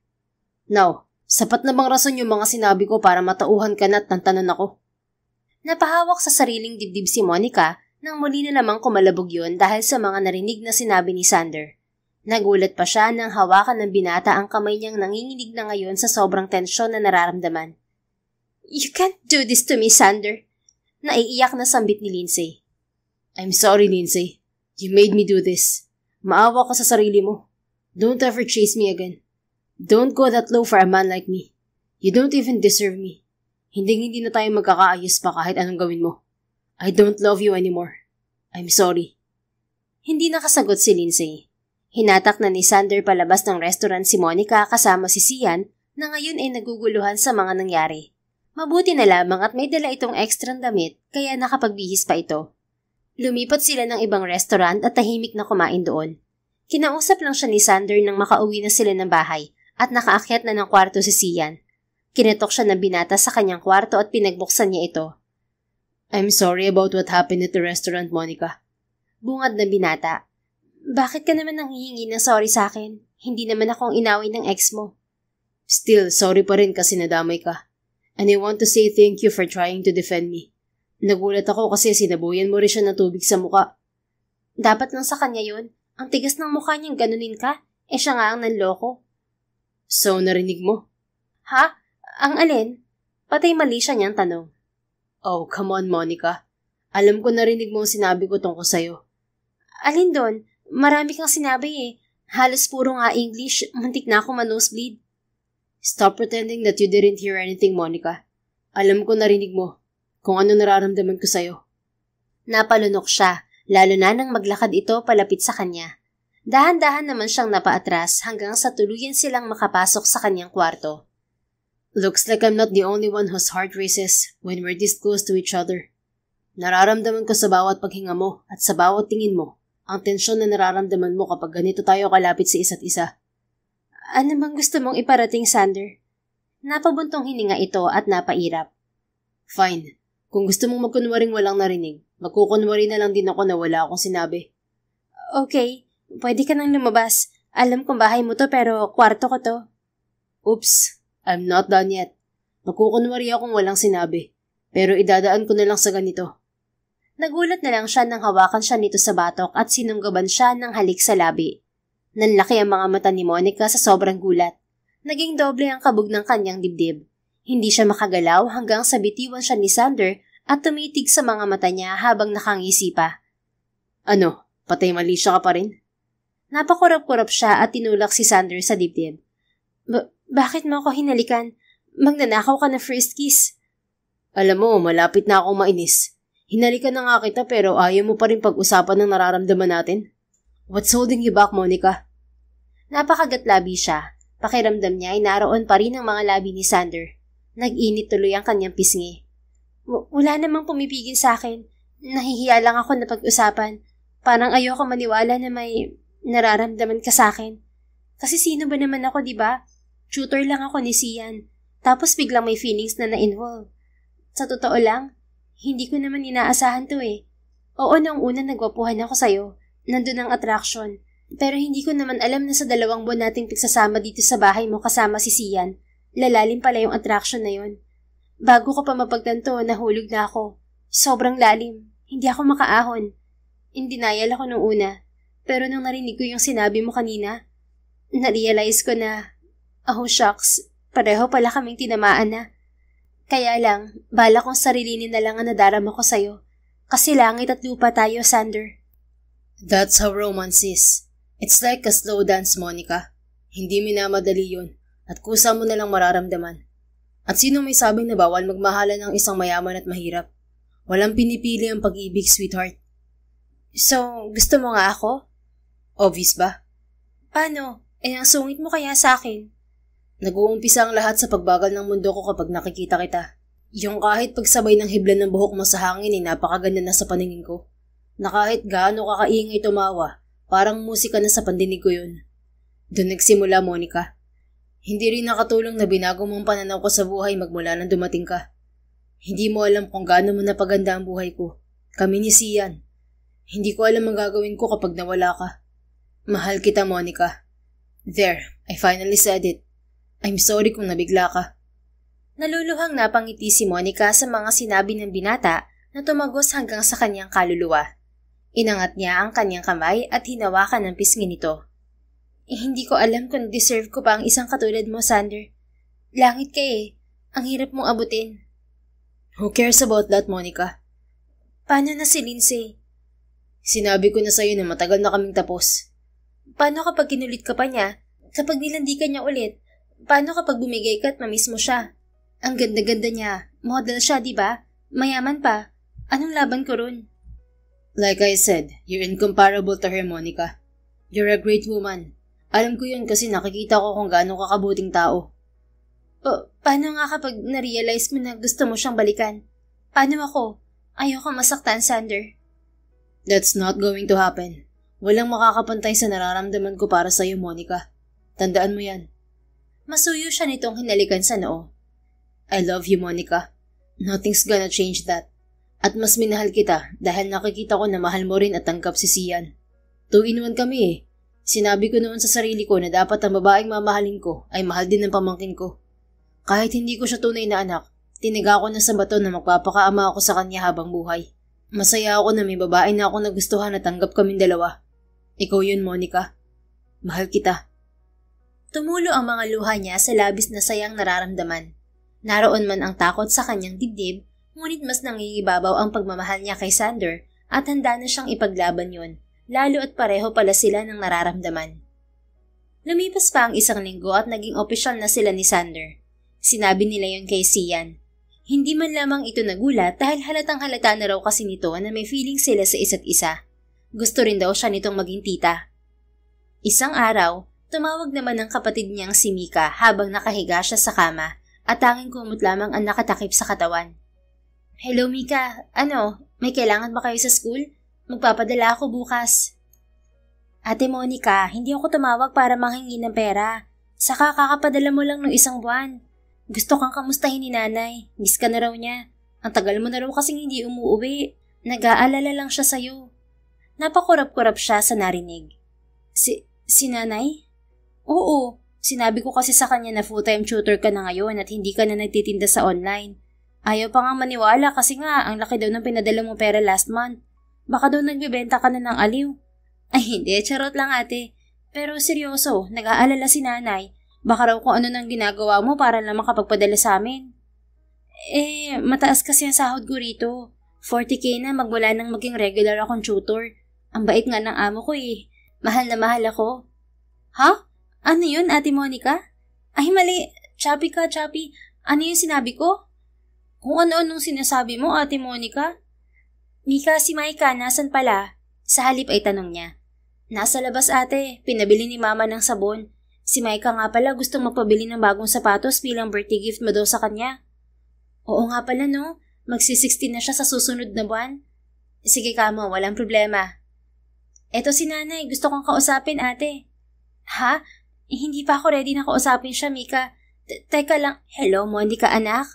Now, sapat na bang rason yung mga sinabi ko para matauhan ka na at tantanan ako? Napahawak sa sariling dibdib si Monica nang muli na namang kumalabog yun dahil sa mga narinig na sinabi ni Sander. Nagulat pa siya nang hawakan ng binata ang kamay niyang nanginginig na ngayon sa sobrang tensyon na nararamdaman. You can't do this to me, Sander. Naiiyak na sambit ni Lindsay. I'm sorry, Lindsay. You made me do this. Maawa ka sa sarili mo. Don't ever chase me again. Don't go that low for a man like me. You don't even deserve me. Hindi na tayo magkakaayos pa kahit anong gawin mo. I don't love you anymore. I'm sorry. Hindi nakasagot si Lindsay. Hinatak na ni Sander palabas ng restaurant si Monica kasama si Sian na ngayon ay naguguluhan sa mga nangyari. Mabuti na lamang at may dala itong ekstrang damit kaya nakapagbihis pa ito. Lumipat sila ng ibang restaurant at tahimik na kumain doon. Kinausap lang siya ni Sander nang makauwi na sila ng bahay at nakaakyat na ng kwarto si Sian. Kinatok siya ng binata sa kanyang kwarto at pinagbuksan niya ito. I'm sorry about what happened at the restaurant, Monica. Bungad ng binata. Bakit ka naman nanghihingi ng sorry sa akin? Hindi naman akong inaway ng ex mo. Still, sorry pa rin kasi nadamay ka. And I want to say thank you for trying to defend me. Nagulat ako kasi sinabuyan mo rin siya ng tubig sa muka. Dapat lang sa kanya yun. Ang tigas ng mukha niyang ganunin ka. Siya nga ang nanloko. So, narinig mo? Ha? Ang alin? Patay mali siya niyang tanong. Oh, come on, Monica. Alam ko narinig mo ang sinabi ko tungkol sa'yo. Alin doon? Marami kang sinabi eh. Halos puro nga English. Muntik na ako ma-nosebleed. Stop pretending that you didn't hear anything, Monica. Alam ko narinig mo kung ano nararamdaman ko sa'yo. Napalunok siya, lalo na nang maglakad ito palapit sa kanya. Dahan-dahan naman siyang napaatras hanggang sa tuluyan silang makapasok sa kanyang kwarto. Looks like I'm not the only one whose heart races when we're this close to each other. Nararamdaman ko sa bawat paghinga mo at sa bawat tingin mo ang tensyon na nararamdaman mo kapag ganito tayo kalapit sa isa't isa. Ano bang gusto mong iparating, Sander? Napabuntong hininga ito at napairap. Fine. Kung gusto mong magkunwaring walang narinig, magkukunwari na lang din ako na wala akong sinabi. Okay, pwede ka nang lumabas. Alam kong bahay mo to pero kwarto ko to. Oops, I'm not done yet. Magkukunwari akong walang sinabi, pero idadaan ko na lang sa ganito. Nagulat na lang siya nang hawakan siya nito sa batok at sinunggaban siya ng halik sa labi. Nanlaki ang mga mata ni Monica sa sobrang gulat. Naging doble ang kabog ng kanyang dibdib. Hindi siya makagalaw hanggang sa bitiwan siya ni Sander at tumitig sa mga mata niya habang nakangisi pa. Ano, patay mali siya ka pa rin? Napakurap-kurap siya at tinulak si Sander sa dibdib. Bakit mo ako hinalikan? Magnanakaw ka ng first kiss. Alam mo, malapit na akong mainis. Hinalikan na nga kita pero ayaw mo pa rin pag-usapan ng nararamdaman natin. What's holding you back, Monica? Napakagatlabi siya. Pakiramdam niya ay naroon pa rin ang mga labi ni Sander. Nag-init tuloy ang kanyang pisngi. Wala namang pumipigil sa akin. Nahihiya lang ako na pag-usapan. Parang ayoko maniwala na may nararamdaman ka sa akin. Kasi sino ba naman ako, di ba? Tutor lang ako ni Sian. Tapos biglang may feelings na na-involve. Sa totoo lang, hindi ko naman inaasahan to eh. Oo, nung una nagwapuhan ako sa'yo. Nandun ang attraction. Pero hindi ko naman alam na sa 2 buwan nating pigsasama dito sa bahay mo kasama si Sian, lalalim pala yung attraction na yun. Bago ko pa mapagtanto, nahulog na ako. Sobrang lalim. Hindi ako makaahon. In denial ako nung una. Pero nung narinig ko yung sinabi mo kanina, na-realize ko na, oh shucks, pareho pala kaming tinamaan na. Kaya lang, bala kong sarilinin na lang ang nadarama ko sa'yo. Kasi langit at lupa tayo, Sander. That's how romance is. It's like a slow dance, Monica. Hindi minamadali yun. At kusa mo na lang mararamdaman. At sino may sabing na bawal magmahalan ng isang mayaman at mahirap? Walang pinipili ang pag-ibig, sweetheart. So, gusto mo nga ako? Obvious ba? Paano? Ang sungit mo kaya sa akin? Nag-uumpisa ang lahat sa pagbagal ng mundo ko kapag nakikita kita. Yung kahit pagsabay ng hibla ng buhok mo sa hangin ay napakaganda na sa paningin ko. Na kahit gaano kakaingay tumawa, parang musika na sa pandinig ko yun. Doon nagsimula, Monica. Hindi rin nakatulong na binago mong pananaw ko sa buhay magmula nang dumating ka. Hindi mo alam kung gaano mo napaganda ang buhay ko. Kami ni Sian. Hindi ko alam ang gagawin ko kapag nawala ka. Mahal kita, Monica. There, I finally said it. I'm sorry kung nabigla ka. Naluluhang napangiti si Monica sa mga sinabi ng binata na tumagos hanggang sa kanyang kaluluwa. Inangat niya ang kanyang kamay at hinawakan ang pisngi nito. Hindi ko alam kung deserve ko pa ang isang katulad mo, Sander. Langit ka eh. Ang hirap mong abutin. Who cares about that, Monica? Paano na si Lindsay? Sinabi ko na sa'yo na matagal na kaming tapos. Paano kapag kinulit ka pa niya? Kapag nilandikan niya ulit? Paano kapag bumigay ka at mamiss mo siya? Ang ganda-ganda niya. Model siya, di ba? Mayaman pa. Anong laban ko ron? Like I said, you're incomparable to her, Monica. You're a great woman. Alam ko yun kasi nakikita ko kung gaano kakabuting tao. Paano nga kapag na-realize mo na gusto mo siyang balikan? Paano ako? Ayoko masaktan, Sander. That's not going to happen. Walang makakapantay sa nararamdaman ko para sa'yo, Monica. Tandaan mo yan. Masuyo siya nitong hinalikan sa noo. I love you, Monica. Nothing's gonna change that. At mas minahal kita dahil nakikita ko na mahal mo rin at tanggap si Sian. 2-in-1 kami eh. Sinabi ko noon sa sarili ko na dapat ang babaeng mamahalin ko ay mahal din ng pamangkin ko. Kahit hindi ko siya tunay na anak, tiniga ko na sa bato na magpapakaama ako sa kanya habang buhay. Masaya ako na may babae na ako nagustuhan at tanggap kaming dalawa. Ikaw yun, Monica. Mahal kita. Tumulo ang mga luha niya sa labis na sayang nararamdaman. Naroon man ang takot sa kanyang dibdib, ngunit mas nangingibabaw ang pagmamahal niya kay Sander at handa na siyang ipaglaban yun, lalo at pareho pala sila ng nararamdaman. Lumipas pa ang isang linggo at naging opisyal na sila ni Sander. Sinabi nila yun kay Sian. Hindi man lamang ito nagulat dahil halatang halata na raw kasi nito na may feeling sila sa isa't isa. Gusto rin daw siya nitong maging tita. Isang araw, tumawag naman ng kapatid niyang si Mika habang nakahiga siya sa kama at tanging kumot lamang ang nakatakip sa katawan. Hello Mika, may kailangan ba kayo sa school? Magpapadala ako bukas. Ate Monica, hindi ako tumawag para manghingi ng pera. Saka kakapadala mo lang ng 1 buwan. Gusto kang kamustahin ni nanay. Miss ka na raw niya. Ang tagal mo na raw kasing hindi umuuwi. Nag-aalala lang siya sa'yo. Napakurap-kurap siya sa narinig. Si nanay? Oo, sinabi ko kasi sa kanya na full-time tutor ka na ngayon at hindi ka na nagtitinda sa online. Ayaw pa nga maniwala kasi nga ang laki daw ng pinadala mong pera last month. Baka daw nagbibenta ka na ng aliw. Ay hindi, charot lang ate. Pero seryoso, nag-aalala si nanay. Baka raw kung ano nang ginagawa mo para lang makapagpadala sa amin. Mataas kasi ang sahod ko rito. 40K na magmula nang maging regular akong tutor. Ang bait nga ng amo ko eh. Mahal na mahal ako. Ha? Ano yun, Ate Monica? Ay mali, Chappy ka, Chappy. Ano yung sinabi ko? Kung ano-anong sinasabi mo, Ate Monica? Mika, si Maika, nasan pala? Sa halip ay tanong niya. Nasa labas ate, pinabili ni mama ng sabon. Si Maika nga pala gustong magpabili ng bagong sapatos bilang birthday gift mo daw sa kanya. Oo nga pala no, magsi-16 na siya sa susunod na buwan. Sige kamo, walang problema. Eto si nanay, gusto kong kausapin ate. Ha? Hindi pa ako ready na kausapin siya, Mika. Teka lang, hello Monica anak?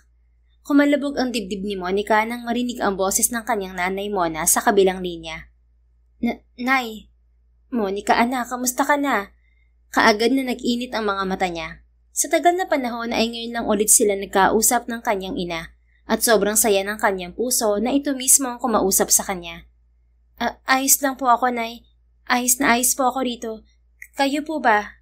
Kumalabog ang dibdib ni Monica nang marinig ang boses ng kanyang nanay Mona sa kabilang linya. Nay, Monica anak, kamusta ka na? Kaagad na nag-init ang mga mata niya. Sa tagal na panahon ay ngayon lang ulit sila nagkausap ng kanyang ina at sobrang saya ng kanyang puso na ito mismo ang kumausap sa kanya. Ayos lang po ako, Nay. Ayos na ayos po ako rito. Kayo po ba?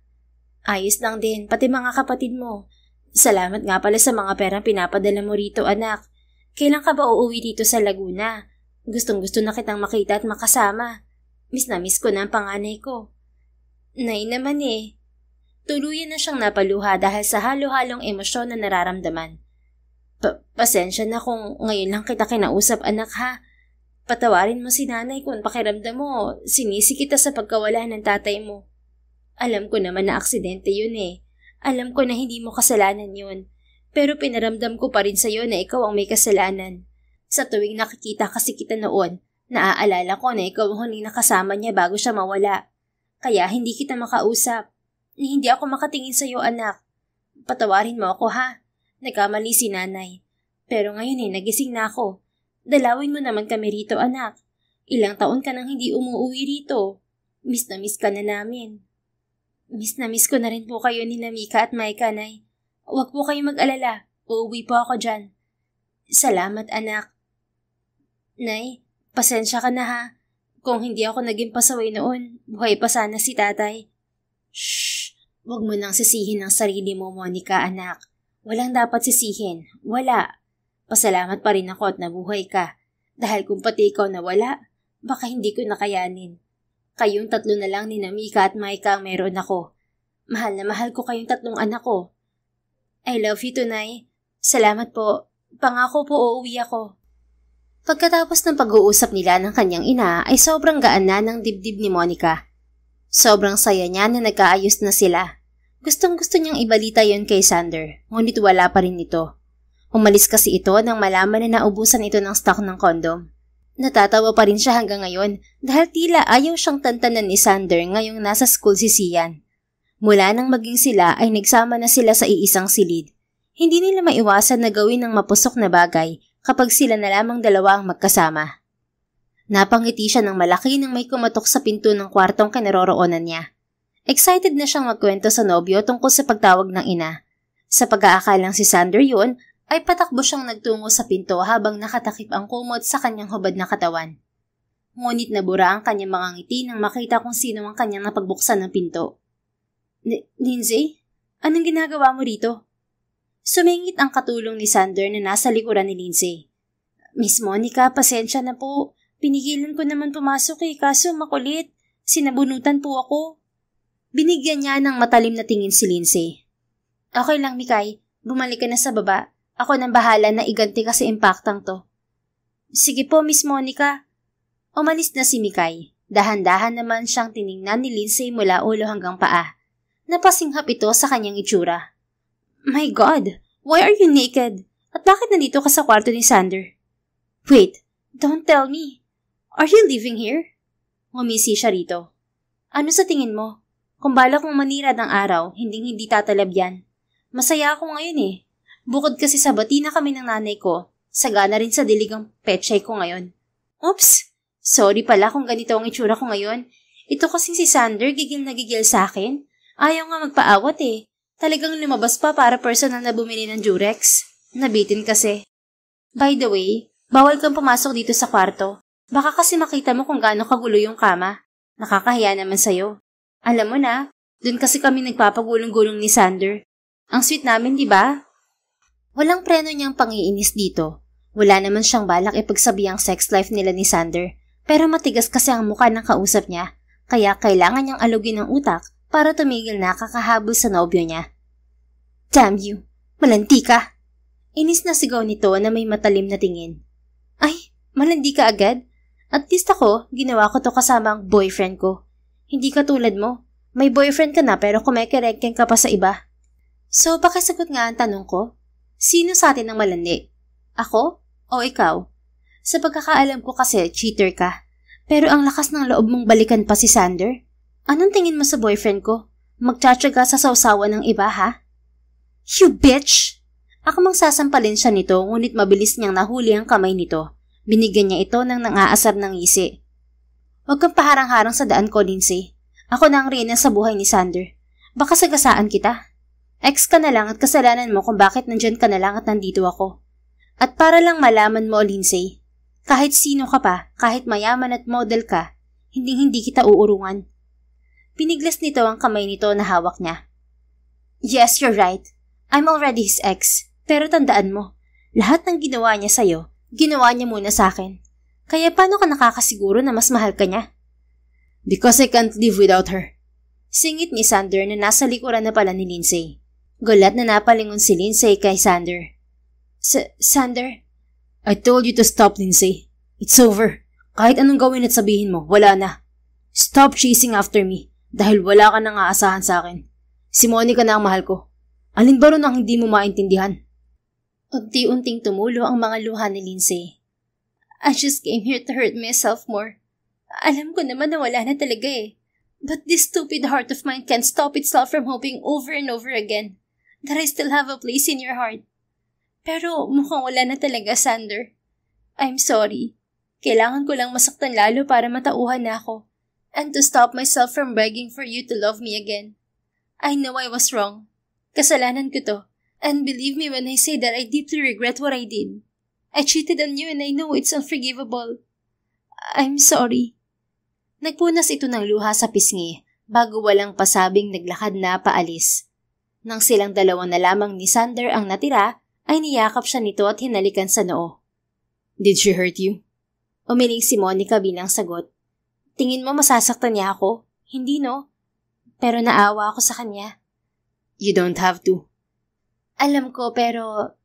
Ayos lang din, pati mga kapatid mo. Salamat nga pala sa mga perang pinapadala mo rito, anak. Kailan ka ba uuwi dito sa Laguna? Gustong-gusto na kitang makita at makasama. Miss na miss ko na ang panganay ko. Nay naman eh. Tuluyan na siyang napaluha dahil sa halo-halong emosyon na nararamdaman. Pasensya na kung ngayon lang kita kinausap, anak ha. Patawarin mo si nanay kung pakiramdam mo, sinisi kita sa pagkawala ng tatay mo. Alam ko naman na aksidente yun eh. Alam ko na hindi mo kasalanan yun. Pero pinaramdam ko pa rin sa'yo na ikaw ang may kasalanan. Sa tuwing nakikita kasi kita noon, naaalala ko na ikaw ang huling nakasama niya bago siya mawala. Kaya hindi kita makausap. Hindi ako makatingin sa'yo, anak. Patawarin mo ako ha. Nagkamali si nanay. Pero ngayon nagising na ako. Dalawin mo naman kami rito, anak. Ilang taon ka nang hindi umuwi rito. Miss na miss ka na namin. Miss na miss ko na rin po kayo ni Mika at Maika, Nay. Huwag po kayong mag-alala. Uuwi po ako dyan. Salamat, anak. Nay, pasensya ka na ha. Kung hindi ako naging pasaway noon, buhay pa sana si tatay. Shhh! Huwag mo nang sisihin ang sarili mo, Monica, anak. Walang dapat sisihin. Wala. Pasalamat pa rin ako at nabuhay ka. Dahil kung pati ikaw nawala, baka hindi ko nakayanin. Kayong 3 na lang ni Mika at Maika ang meron ako. Mahal na mahal ko kayong 3 anak ko. I love you, Tunay. Salamat po. Pangako po uuwi ako. Pagkatapos ng pag-uusap nila ng kanyang ina ay sobrang gaan na ng dibdib ni Monica. Sobrang saya niya na nagkaayos na sila. Gustong-gusto niyang ibalita yon kay Sander, ngunit wala pa rin ito. Umalis kasi ito nang malaman na naubusan ito ng stock ng kondom. Natatawa pa rin siya hanggang ngayon dahil tila ayaw siyang tantanan ni Sander ngayong nasa school si Sian. Mula nang maging sila ay nagsama na sila sa iisang silid. Hindi nila maiwasan na gawin ng mapusok na bagay kapag sila na lamang dalawa ang magkasama. Napangiti siya ng malaki nang may kumatok sa pinto ng kwartong kinaroroonan niya. Excited na siyang magkwento sa nobyo tungkol sa pagtawag ng ina. Sa pag-aakalang si Sander yun, ay patakbo siyang nagtungo sa pinto habang nakatakip ang kumot sa kanyang hubad na katawan. Ngunit nabura ang kanyang mga ngiti nang makita kung sino ang kanyang napagbuksan ng pinto. Lindsay? Anong ginagawa mo rito? Sumingit ang katulong ni Sander na nasa likuran ni Lindsay. Miss Monica, pasensya na po. Pinigilan ko naman pumasok kaso makulit. Sinabunutan po ako. Binigyan niya ng matalim na tingin si Lindsay. Okay lang, Mikay. Bumalik ka na sa baba. Ako nang bahala na iganti ka sa impaktang to. Sige po, Miss Monica. Umalis na si Mikay. Dahan-dahan naman siyang tiningnan ni Lindsay mula ulo hanggang paa. Napasinghap ito sa kanyang itsura. My God! Why are you naked? At bakit nandito ka sa kwarto ni Sander? Wait, don't tell me. Are you living here? Ngumisi siya rito. Ano sa tingin mo? Kung balak mong manira ng araw, hindi tatalab yan. Masaya ako ngayon eh. Bukod kasi sa bati na kami ng nanay ko, sagana rin sa diligang pechay ko ngayon. Oops! Sorry pala kung ganito ang itsura ko ngayon. Ito kasing si Sander gigil na gigil sa akin. Ayaw nga magpaawat eh. Talagang lumabas pa para personal na bumili ng Durex. Nabitin kasi. By the way, bawal kang pumasok dito sa kwarto. Baka kasi makita mo kung gaano kagulo yung kama. Nakakahiya naman sa'yo. Alam mo na, dun kasi kami nagpapagulong-gulong ni Sander. Ang sweet namin, di ba? Walang preno niyang pangiinis dito. Wala naman siyang balak ipagsabi ang sex life nila ni Sander. Pero matigas kasi ang mukha ng kausap niya. Kaya kailangan niyang alugin ang utak para tumigil na kakahabol sa nobyo niya. Damn you! Malandi ka! Inis na sigaw nito na may matalim na tingin. Ay, malandi ka agad? At least ako, ginawa ko to kasama ang boyfriend ko. Hindi ka tulad mo. May boyfriend ka na pero kumekerekken ka pa sa iba. So, pakisagot nga ang tanong ko. Sino sa atin ang malandi? Ako o ikaw? Sa pagkakaalam ko kasi, cheater ka. Pero ang lakas ng loob mong balikan pa si Sander? Anong tingin mo sa boyfriend ko? Magtsatsaga sa sausawan ng iba, ha? You bitch! Ako mang sasampalin siya nito, ngunit mabilis niyang nahuli ang kamay nito. Binigyan niya ito ng nangaasar ng ngisi. Huwag kang paharang-harang sa daan ko, Lindsay. Ako na ang reyna sa buhay ni Sander. Baka sagasaan kita. Ex ka na lang at kasalanan mo kung bakit nandyan ka na lang at nandito ako. At para lang malaman mo, Lindsay, kahit sino ka pa, kahit mayaman at model ka, hindi kita uurungan. Piniglas nito ang kamay nito na hawak niya. Yes, you're right. I'm already his ex. Pero tandaan mo, lahat ng ginawa niya sa'yo, ginawa niya muna sa akin. Kaya paano ka nakakasiguro na mas mahal ka niya? Because I can't live without her. Singit ni Sander na nasa likuran na pala ni Lindsay. Gulat na napalingon si Lindsay kay Sander. Sander? I told you to stop, Lindsay. It's over. Kahit anong gawin at sabihin mo, wala na. Stop chasing after me dahil wala ka nang aasahan sa akin. Si Monica na ang mahal ko. Alin ba ron ang hindi mo maintindihan? Unti-unting tumulo ang mga luha ni Lindsay. I just came here to hurt myself more. Alam ko naman na wala na talaga eh. But this stupid heart of mine can't stop itself from hoping over and over again that I still have a place in your heart. Pero mukhang wala na talaga, Sander. I'm sorry. Kailangan ko lang masaktan lalo para matauhan na ako. And to stop myself from begging for you to love me again. I know I was wrong. Kasalanan ko to. And believe me when I say that I deeply regret what I did. I cheated on you and I know it's unforgivable. I'm sorry. Nagpunas ito ng luha sa pisngi bago walang pasabing naglakad na paalis. Nang silang dalawa na lamang ni Sander ang natira, ay niyakap siya nito at hinalikan sa noo. Did she hurt you? Umiling si Monica bilang sagot. Tingin mo masasaktan niya ako? Hindi no? Pero naawa ako sa kanya. You don't have to. Alam ko pero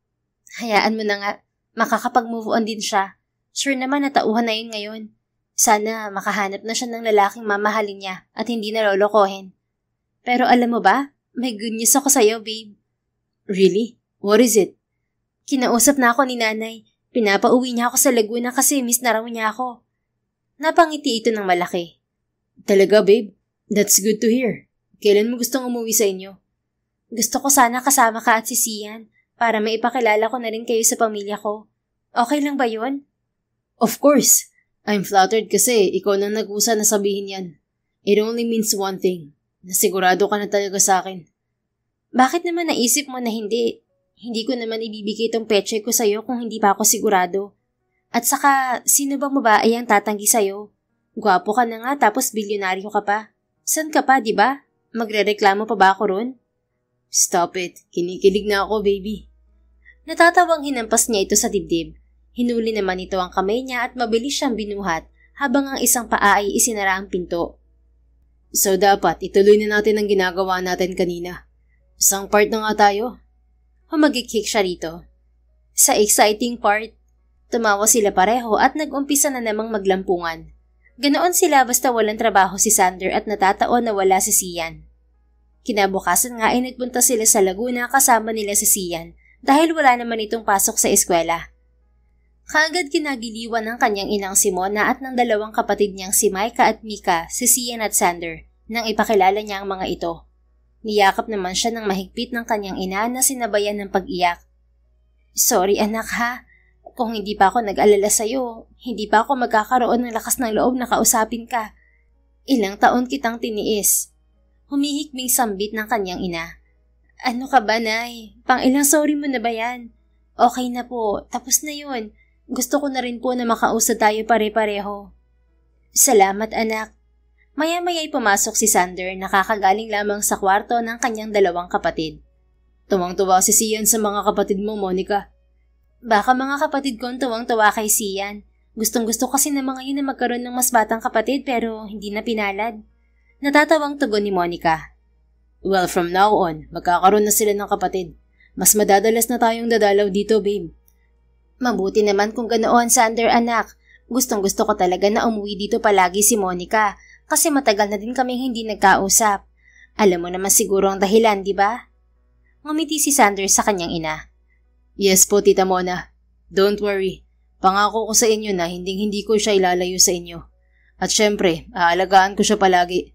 hayaan mo na nga. Makakapag-move on din siya. Sure naman natauhan na yun ngayon. Sana makahanap na siya ng lalaking mamahalin niya at hindi nalolokohin. Pero alam mo ba? May good news ako sa'yo, babe. Really? What is it? Kinausap na ako ni nanay. Pinapauwi niya ako sa Laguna kasi miss na raw niya ako. Napangiti ito ng malaki. Talaga, babe? That's good to hear. Kailan mo gustong umuwi sa inyo? Gusto ko sana kasama ka at si Sian para maipakilala ko na rin kayo sa pamilya ko. Okay lang ba yun? Of course. I'm flattered kasi ikaw nang nag-usa na sabihin yan. It only means one thing. Nasigurado ka na talaga sa akin. Bakit naman naisip mo na hindi? Hindi ko naman ibibigay tong peche ko sa'yo kung hindi pa ako sigurado. At saka, sino bang babae ang tatanggi sa'yo? Gwapo ka na nga tapos bilyonaryo ka pa. San ka pa, di ba? Magrereklamo pa ba ako ron? Stop it. Kinikilig na ako, baby. Natatawang hinampas niya ito sa dibdib. Hinuli naman ito ang kamay niya at mabilis siyang binuhat habang ang isang paa ay isinara ang pinto. So dapat ituloy na natin ang ginagawa natin kanina. Isang part na nga tayo. Humagikik siya rito. Sa exciting part, tumawa sila pareho at nag-umpisa na namang maglampungan. Ganoon sila basta walang trabaho si Sander at natataon na wala si Sian. Kinabukasan nga ay nagpunta sila sa Laguna kasama nila si Sian dahil wala naman itong pasok sa eskwela. Kaagad kinagiliwan ng kanyang inang si Mona at ng dalawang kapatid niyang si Micah at Mika, si Sian at Sander, nang ipakilala niya ang mga ito. Niyakap naman siya ng mahigpit ng kanyang ina na sinabayan ng pag-iyak. Sorry anak ha, kung hindi pa ako nag-alala sa'yo, hindi pa ako magkakaroon ng lakas ng loob na kausapin ka. Ilang taon kitang tiniis. Humihikming sambit ng kanyang ina. Ano ka ba, Nay? Pang-ilang sorry mo na ba yan? Okay na po, tapos na yun. Gusto ko na rin po na makausap tayo pare-pareho. Salamat anak. Maya-maya'y pumasok si Sander na kakagaling lamang sa kwarto ng kanyang dalawang kapatid. Tuwang-tuwa si Sian sa mga kapatid mo, Monica. Baka mga kapatid ko ang tuwang-tuwa kay Sian. Gustong-gusto kasi ng mga yun na magkaroon ng mas batang kapatid pero hindi na pinalad. Natatawang tugon ni Monica. Well, from now on, magkakaroon na sila ng kapatid. Mas madadalas na tayong dadalaw dito, babe. Mabuti naman kung ganoon, Sander anak. Gustong-gusto ko talaga na umuwi dito palagi si Monica kasi matagal na din kaming hindi nagkausap. Alam mo naman siguro ang dahilan, di ba? Ngumiti si Sander sa kanyang ina. Yes po, Tita Mona. Don't worry. Pangako ko sa inyo na hindi ko siya ilalayo sa inyo. At syempre, aalagaan ko siya palagi.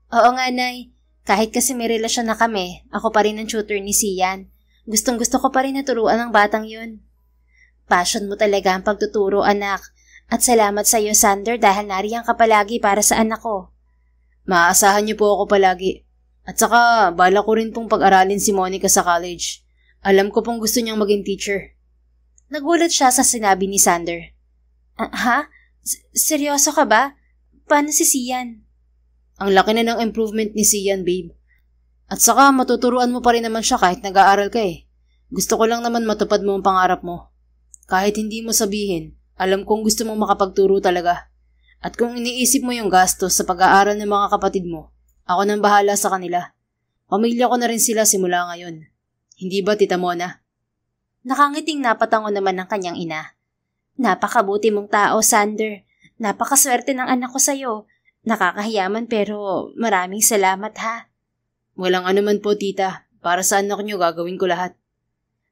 Oo nga, Nay. Kahit kasi may relasyon na kami, ako pa rin ang tutor ni Sian. Gustong-gusto ko pa rin naturuan ang batang yun. Passion mo talaga ang pagtuturo, anak. At salamat sa iyo, Sander, dahil nariyan ka palagi para sa anak ko. Maaasahan niyo po ako palagi. At saka, bala ko rin pong pag-aralin si Monica sa college. Alam ko pong gusto niyang maging teacher. Nagulat siya sa sinabi ni Sander. Ha? Seryoso ka ba? Paano si Sian? Ang laki na ng improvement ni Sian, babe. At saka, matuturuan mo pa rin naman siya kahit nag-aaral ka eh. Gusto ko lang naman matupad mo ang pangarap mo. Kahit hindi mo sabihin, alam kong gusto mong makapagturo talaga. At kung iniisip mo yung gastos sa pag-aaral ng mga kapatid mo, ako nang bahala sa kanila. Pamilya ko na rin sila simula ngayon. Hindi ba, Tita Mona? Nakangiting napatango naman ng kanyang ina. Napakabuti mong tao, Sander. Napakaswerte ng anak ko sa'yo. Nakakahiyaman pero maraming salamat ha. Walang anuman po, Tita. Para sa anak niyo gagawin ko lahat.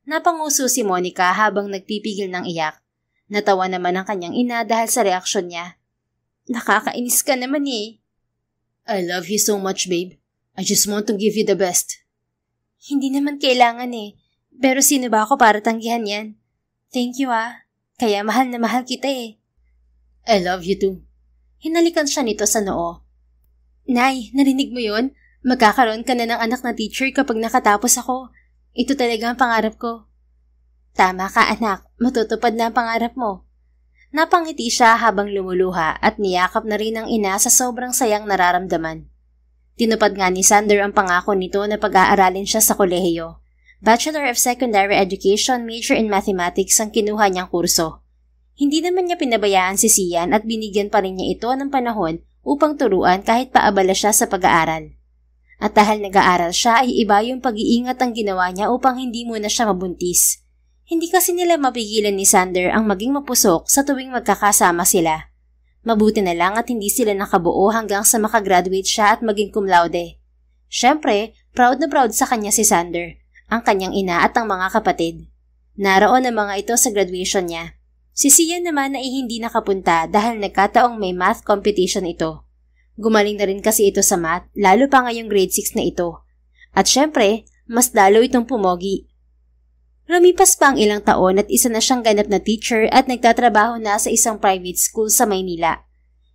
Napanguso si Monica habang nagpipigil ng iyak. Natawa naman ang kanyang ina dahil sa reaksyon niya. Nakakainis ka naman eh. I love you so much, babe. I just want to give you the best. Hindi naman kailangan eh. Pero sino ba ako para tanggihan yan? Thank you ah. Kaya mahal na mahal kita eh. I love you too. Hinalikan siya nito sa noo. Nay, narinig mo yun? Magkakaroon ka na ng anak na teacher kapag nakatapos ako. Ito talaga ang pangarap ko. Tama ka anak, matutupad na ang pangarap mo. Napangiti siya habang lumuluha at niyakap na rin ang ina sa sobrang sayang nararamdaman. Tinupad nga ni Sander ang pangako nito na pag-aaralin siya sa kolehiyo. Bachelor of Secondary Education, major in Mathematics ang kinuha niyang kurso. Hindi naman niya pinabayaan si Sian at binigyan pa rin niya ito ng panahon upang turuan kahit paabala siya sa pag-aaral. At dahil nag-aaral siya ay iba yung pag-iingat ang ginawa niya upang hindi muna siya mabuntis. Hindi kasi nila mapigilan ni Sander ang maging mapusok sa tuwing magkakasama sila. Mabuti na lang at hindi sila nakabuo hanggang sa makagraduate siya at maging cum laude. Siyempre, proud na proud sa kanya si Sander, ang kanyang ina at ang mga kapatid. Naroon ang mga ito sa graduation niya. Si Sian naman ay hindi nakapunta dahil nagkataong may math competition ito. Gumaling na rin kasi ito sa math, lalo pa ngayong grade 6 na ito. At syempre, mas lalo itong pumogi. Lumipas pa ang ilang taon at isa na siyang ganap na teacher at nagtatrabaho na sa isang private school sa Maynila.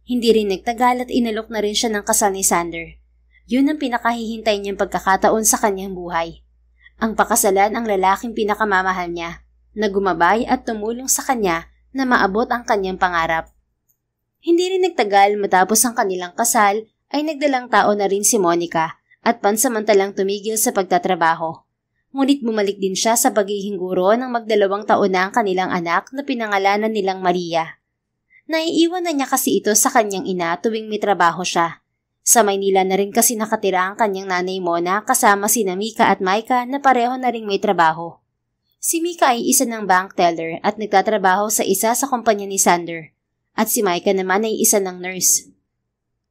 Hindi rin nagtagal at inalok na rin siya ng kasal ni Sander. Yun ang pinakahihintay niyang pagkakataon sa kanyang buhay. Ang pakasalan ang lalaking pinakamamahal niya, na gumabay at tumulong sa kanya na maabot ang kanyang pangarap. Hindi rin nagtagal matapos ang kanilang kasal ay nagdalang tao na rin si Monica at pansamantalang tumigil sa pagtatrabaho. Ngunit bumalik din siya sa pagiging guro ng magdalawang taon na ang kanilang anak na pinangalanan nilang Maria. Naiiwan na niya kasi ito sa kanyang ina tuwing may trabaho siya. Sa Maynila na rin kasi nakatira ang kanyang nanay Mona kasama sina Mika at Maika na pareho na rin may trabaho. Si Mika ay isa ng bank teller at nagtatrabaho sa isa sa kumpanya ni Sander. At si Maika naman ay isa ng nurse.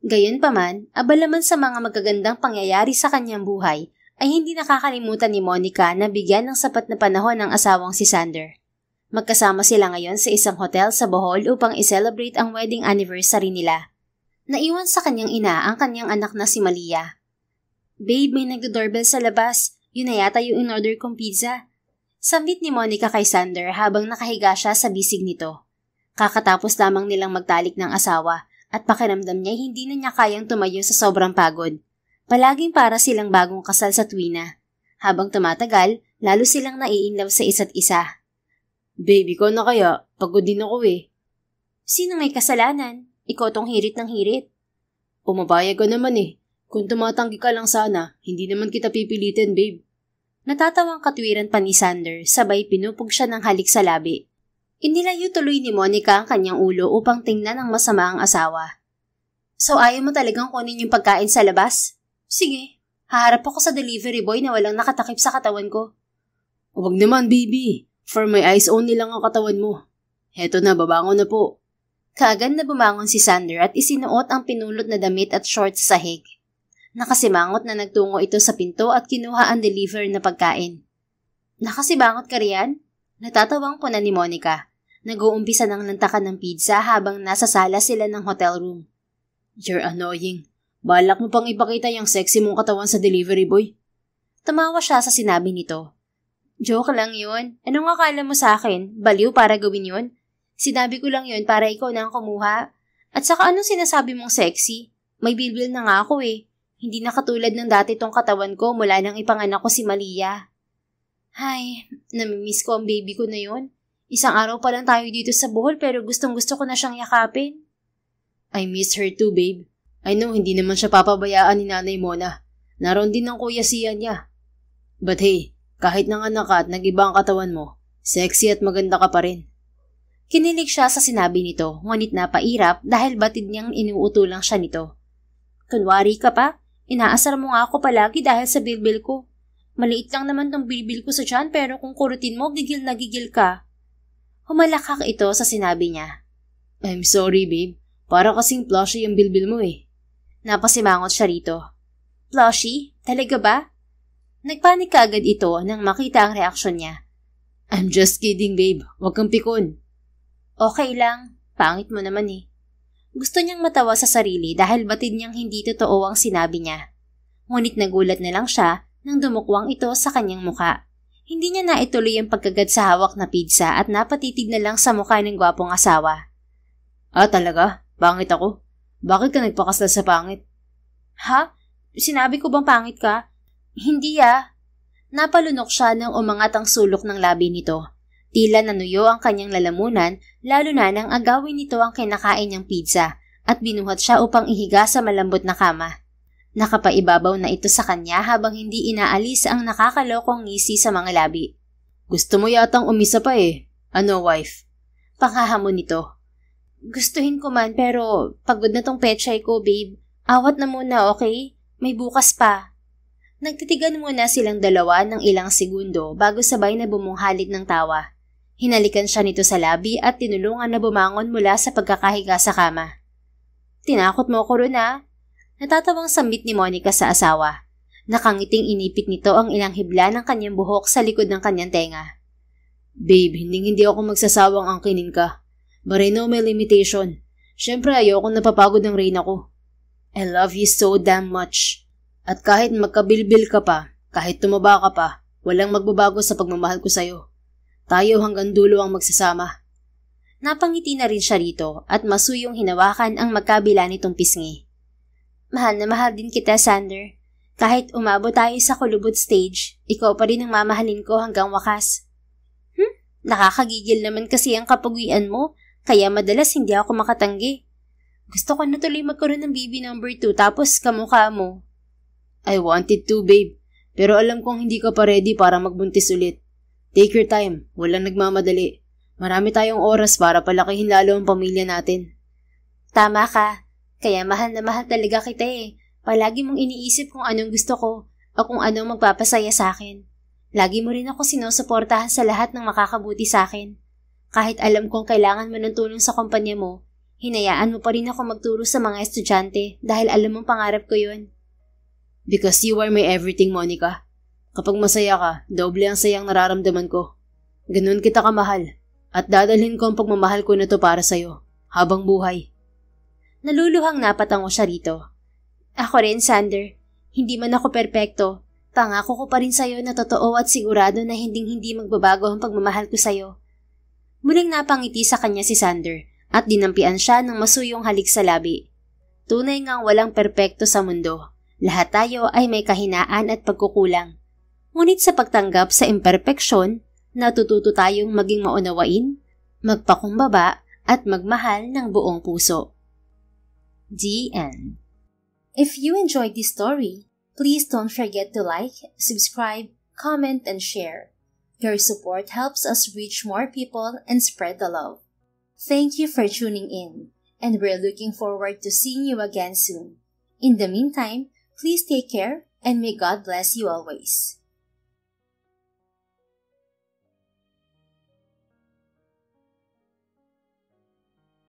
Gayunpaman, abala man sa mga magagandang pangyayari sa kanyang buhay, ay hindi nakakalimutan ni Monica na bigyan ng sapat na panahon ang asawang si Sander. Magkasama sila ngayon sa isang hotel sa Bohol upang i-celebrate ang wedding anniversary nila. Naiwan sa kanyang ina ang kanyang anak na si Malia. "Babe, may nagdo-doorbell sa labas. Yun na yata yung in-order kong pizza." Sambit ni Monica kay Sander habang nakahiga siya sa bisig nito. Kakatapos lamang nilang magtalik ng asawa at pakiramdam niya hindi na niya kayang tumayo sa sobrang pagod. Palaging para silang bagong kasal sa tuwina. Habang tumatagal, lalo silang nai-inlove sa isa't isa. "Baby ko na kaya, pagod din ako eh." "Sino may kasalanan? Ikaw tong hirit ng hirit." "Pumapayag ka naman eh. Kung tumatanggi ka lang sana, hindi naman kita pipilitin, babe." Natatawang katwiran pa ni Sander, sabay pinupog siya ng halik sa labi. Inilayo tuloy ni Monica ang kanyang ulo upang tingnan ang masama ang asawa. "So ayaw mo talagang kunin yung pagkain sa labas? Sige, haharap ako sa delivery boy na walang nakatakip sa katawan ko." "Huwag naman, baby. For my eyes only lang ang katawan mo. Heto na, babangon na po." Kaagad na bumangon si Sander at isinuot ang pinulot na damit at shorts sa sahig. Nakasimangot na nagtungo ito sa pinto at kinuha ang deliver na pagkain. "Nakasibangot ka riyan?" Natatawang po na ni Monica. Nag-uumpisa ng lantakan ng pizza habang nasa sala sila ng hotel room. "You're annoying. Balak mo pang ipakita yung sexy mong katawan sa delivery boy." Tumawa siya sa sinabi nito. "Joke lang yun. Anong akala mo sa akin? Baliw para gawin yun? Sinabi ko lang yun para ikaw na ang kumuha. At saka anong sinasabi mong sexy? May bilbil na nga ako eh. Hindi na katulad ng dati tong katawan ko mula nang ipanganak ko si Malia." "Hay, namimiss ko ang baby ko na yun. Isang araw pa lang tayo dito sa Bohol pero gustong-gusto ko na siyang yakapin." "I miss her too, babe. I know hindi naman siya papabayaan ni Nanay Mona. Naroon din ng kuya siya niya. But hey, kahit nanganak ka at nag-iba ang katawan mo, sexy at maganda ka pa rin." Kinilig siya sa sinabi nito, ngunit napairap dahil batid niyang inuutulang siya nito. "Kunwari ka pa? Inaasar mo nga ako palagi dahil sa bilbil ko. Maliit lang naman tong bilbil ko sa tiyan pero kung kurutin mo, gigil na gigil ka." Humalakak ito sa sinabi niya. "I'm sorry, babe. Para kasing plushy yung bilbil mo eh." Napasimangot siya rito. "Plushy? Talaga ba?" Nagpanik kaagad ito nang makita ang reaksyon niya. "I'm just kidding, babe. Huwag kang pikon." "Okay lang. Pangit mo naman eh." Gusto niyang matawa sa sarili dahil batid niyang hindi totoo ang sinabi niya. Ngunit nagulat na lang siya nang dumukwang ito sa kanyang muka. Hindi niya naituloy ang pagkagad sa hawak na pizza at napatitig na lang sa mukha ng gwapong asawa. "Ah, talaga? Pangit ako? Bakit ka nagpakasal sa pangit?" "Ha? Sinabi ko bang pangit ka?" "Hindi ah." Napalunok siya nang umangat ang sulok ng labi nito. Tila nanuyo ang kanyang lalamunan, lalo na nang agawin nito ang kinakain niyang pizza at binuhat siya upang ihiga sa malambot na kama. Nakapaibabaw na ito sa kanya habang hindi inaalis ang nakakalokong ngisi sa mga labi. "Gusto mo yatang umisa pa eh. Ano, wife?" Panghahamon nito. "Gustuhin ko man pero pagod na tong pechay ko, babe. Awat na muna, okay? May bukas pa." Nagtitigan muna silang dalawa ng ilang segundo bago sabay na bumunghalit ng tawa. Hinalikan siya nito sa labi at tinulungan na bumangon mula sa pagkakahiga sa kama. "Tinakot mo ko ron ah." Natatawang sambit ni Monica sa asawa. Nakangiting inipit nito ang ilang hibla ng kanyang buhok sa likod ng kanyang tenga. "Babe, hindi ako magsasawang angkinin ka. But I know may limitation. Siyempre ayokong napapagod ng reyna ko." I love you so damn much. At kahit magkabilbil ka pa, kahit tumaba ka pa, walang magbabago sa pagmamahal ko sa'yo. Tayo hanggang dulo ang magsasama. Napangiti na rin siya rito at masuyong hinawakan ang magkabila nitong pisngi. Mahal na mahal din kita, Sander. Kahit umabot tayo sa kulubot stage, ikaw pa rin ang mamahalin ko hanggang wakas. Nakakagigil naman kasi ang kapaguian mo, kaya madalas hindi ako makatanggi. Gusto ko na tuloy magkaroon ng baby number 2 tapos kamukha mo. I wanted to, babe. Pero alam kong hindi ka pa ready para magbuntis ulit. Take your time. Walang nagmamadali. Marami tayong oras para palakihin lalo ang pamilya natin. Tama ka. Kaya mahal na mahal talaga kita eh. Palagi mong iniisip kung anong gusto ko o kung anong magpapasaya sa akin. Lagi mo rin ako sinusuportahan sa lahat ng makakabuti sa akin. Kahit alam kong kailangan mo ng tulong sa kumpanya mo, hinayaan mo pa rin ako magturo sa mga estudyante dahil alam mong pangarap ko yun. Because you are my everything, Monica. Kapag masaya ka, doble ang sayang nararamdaman ko. Ganun kita kamahal. At dadalhin ko ang pagmamahal ko na to para sa'yo, habang buhay. Naluluhang napatango siya rito. Ako rin, Sander. Hindi man ako perpekto. Pangako ko pa rin sa'yo na totoo at sigurado na hinding-hindi magbabago ang pagmamahal ko sa'yo. Muling napangiti sa kanya si Sander at dinampian siya ng masuyong halik sa labi. Tunay ngang walang perpekto sa mundo. Lahat tayo ay may kahinaan at pagkukulang. Ngunit sa pagtanggap sa imperpeksyon, natututo tayong maging maunawain, magpakumbaba at magmahal ng buong puso. The end. If you enjoyed this story, please don't forget to like, subscribe, comment, and share. Your support helps us reach more people and spread the love. Thank you for tuning in, and we're looking forward to seeing you again soon. In the meantime, please take care and may God bless you always.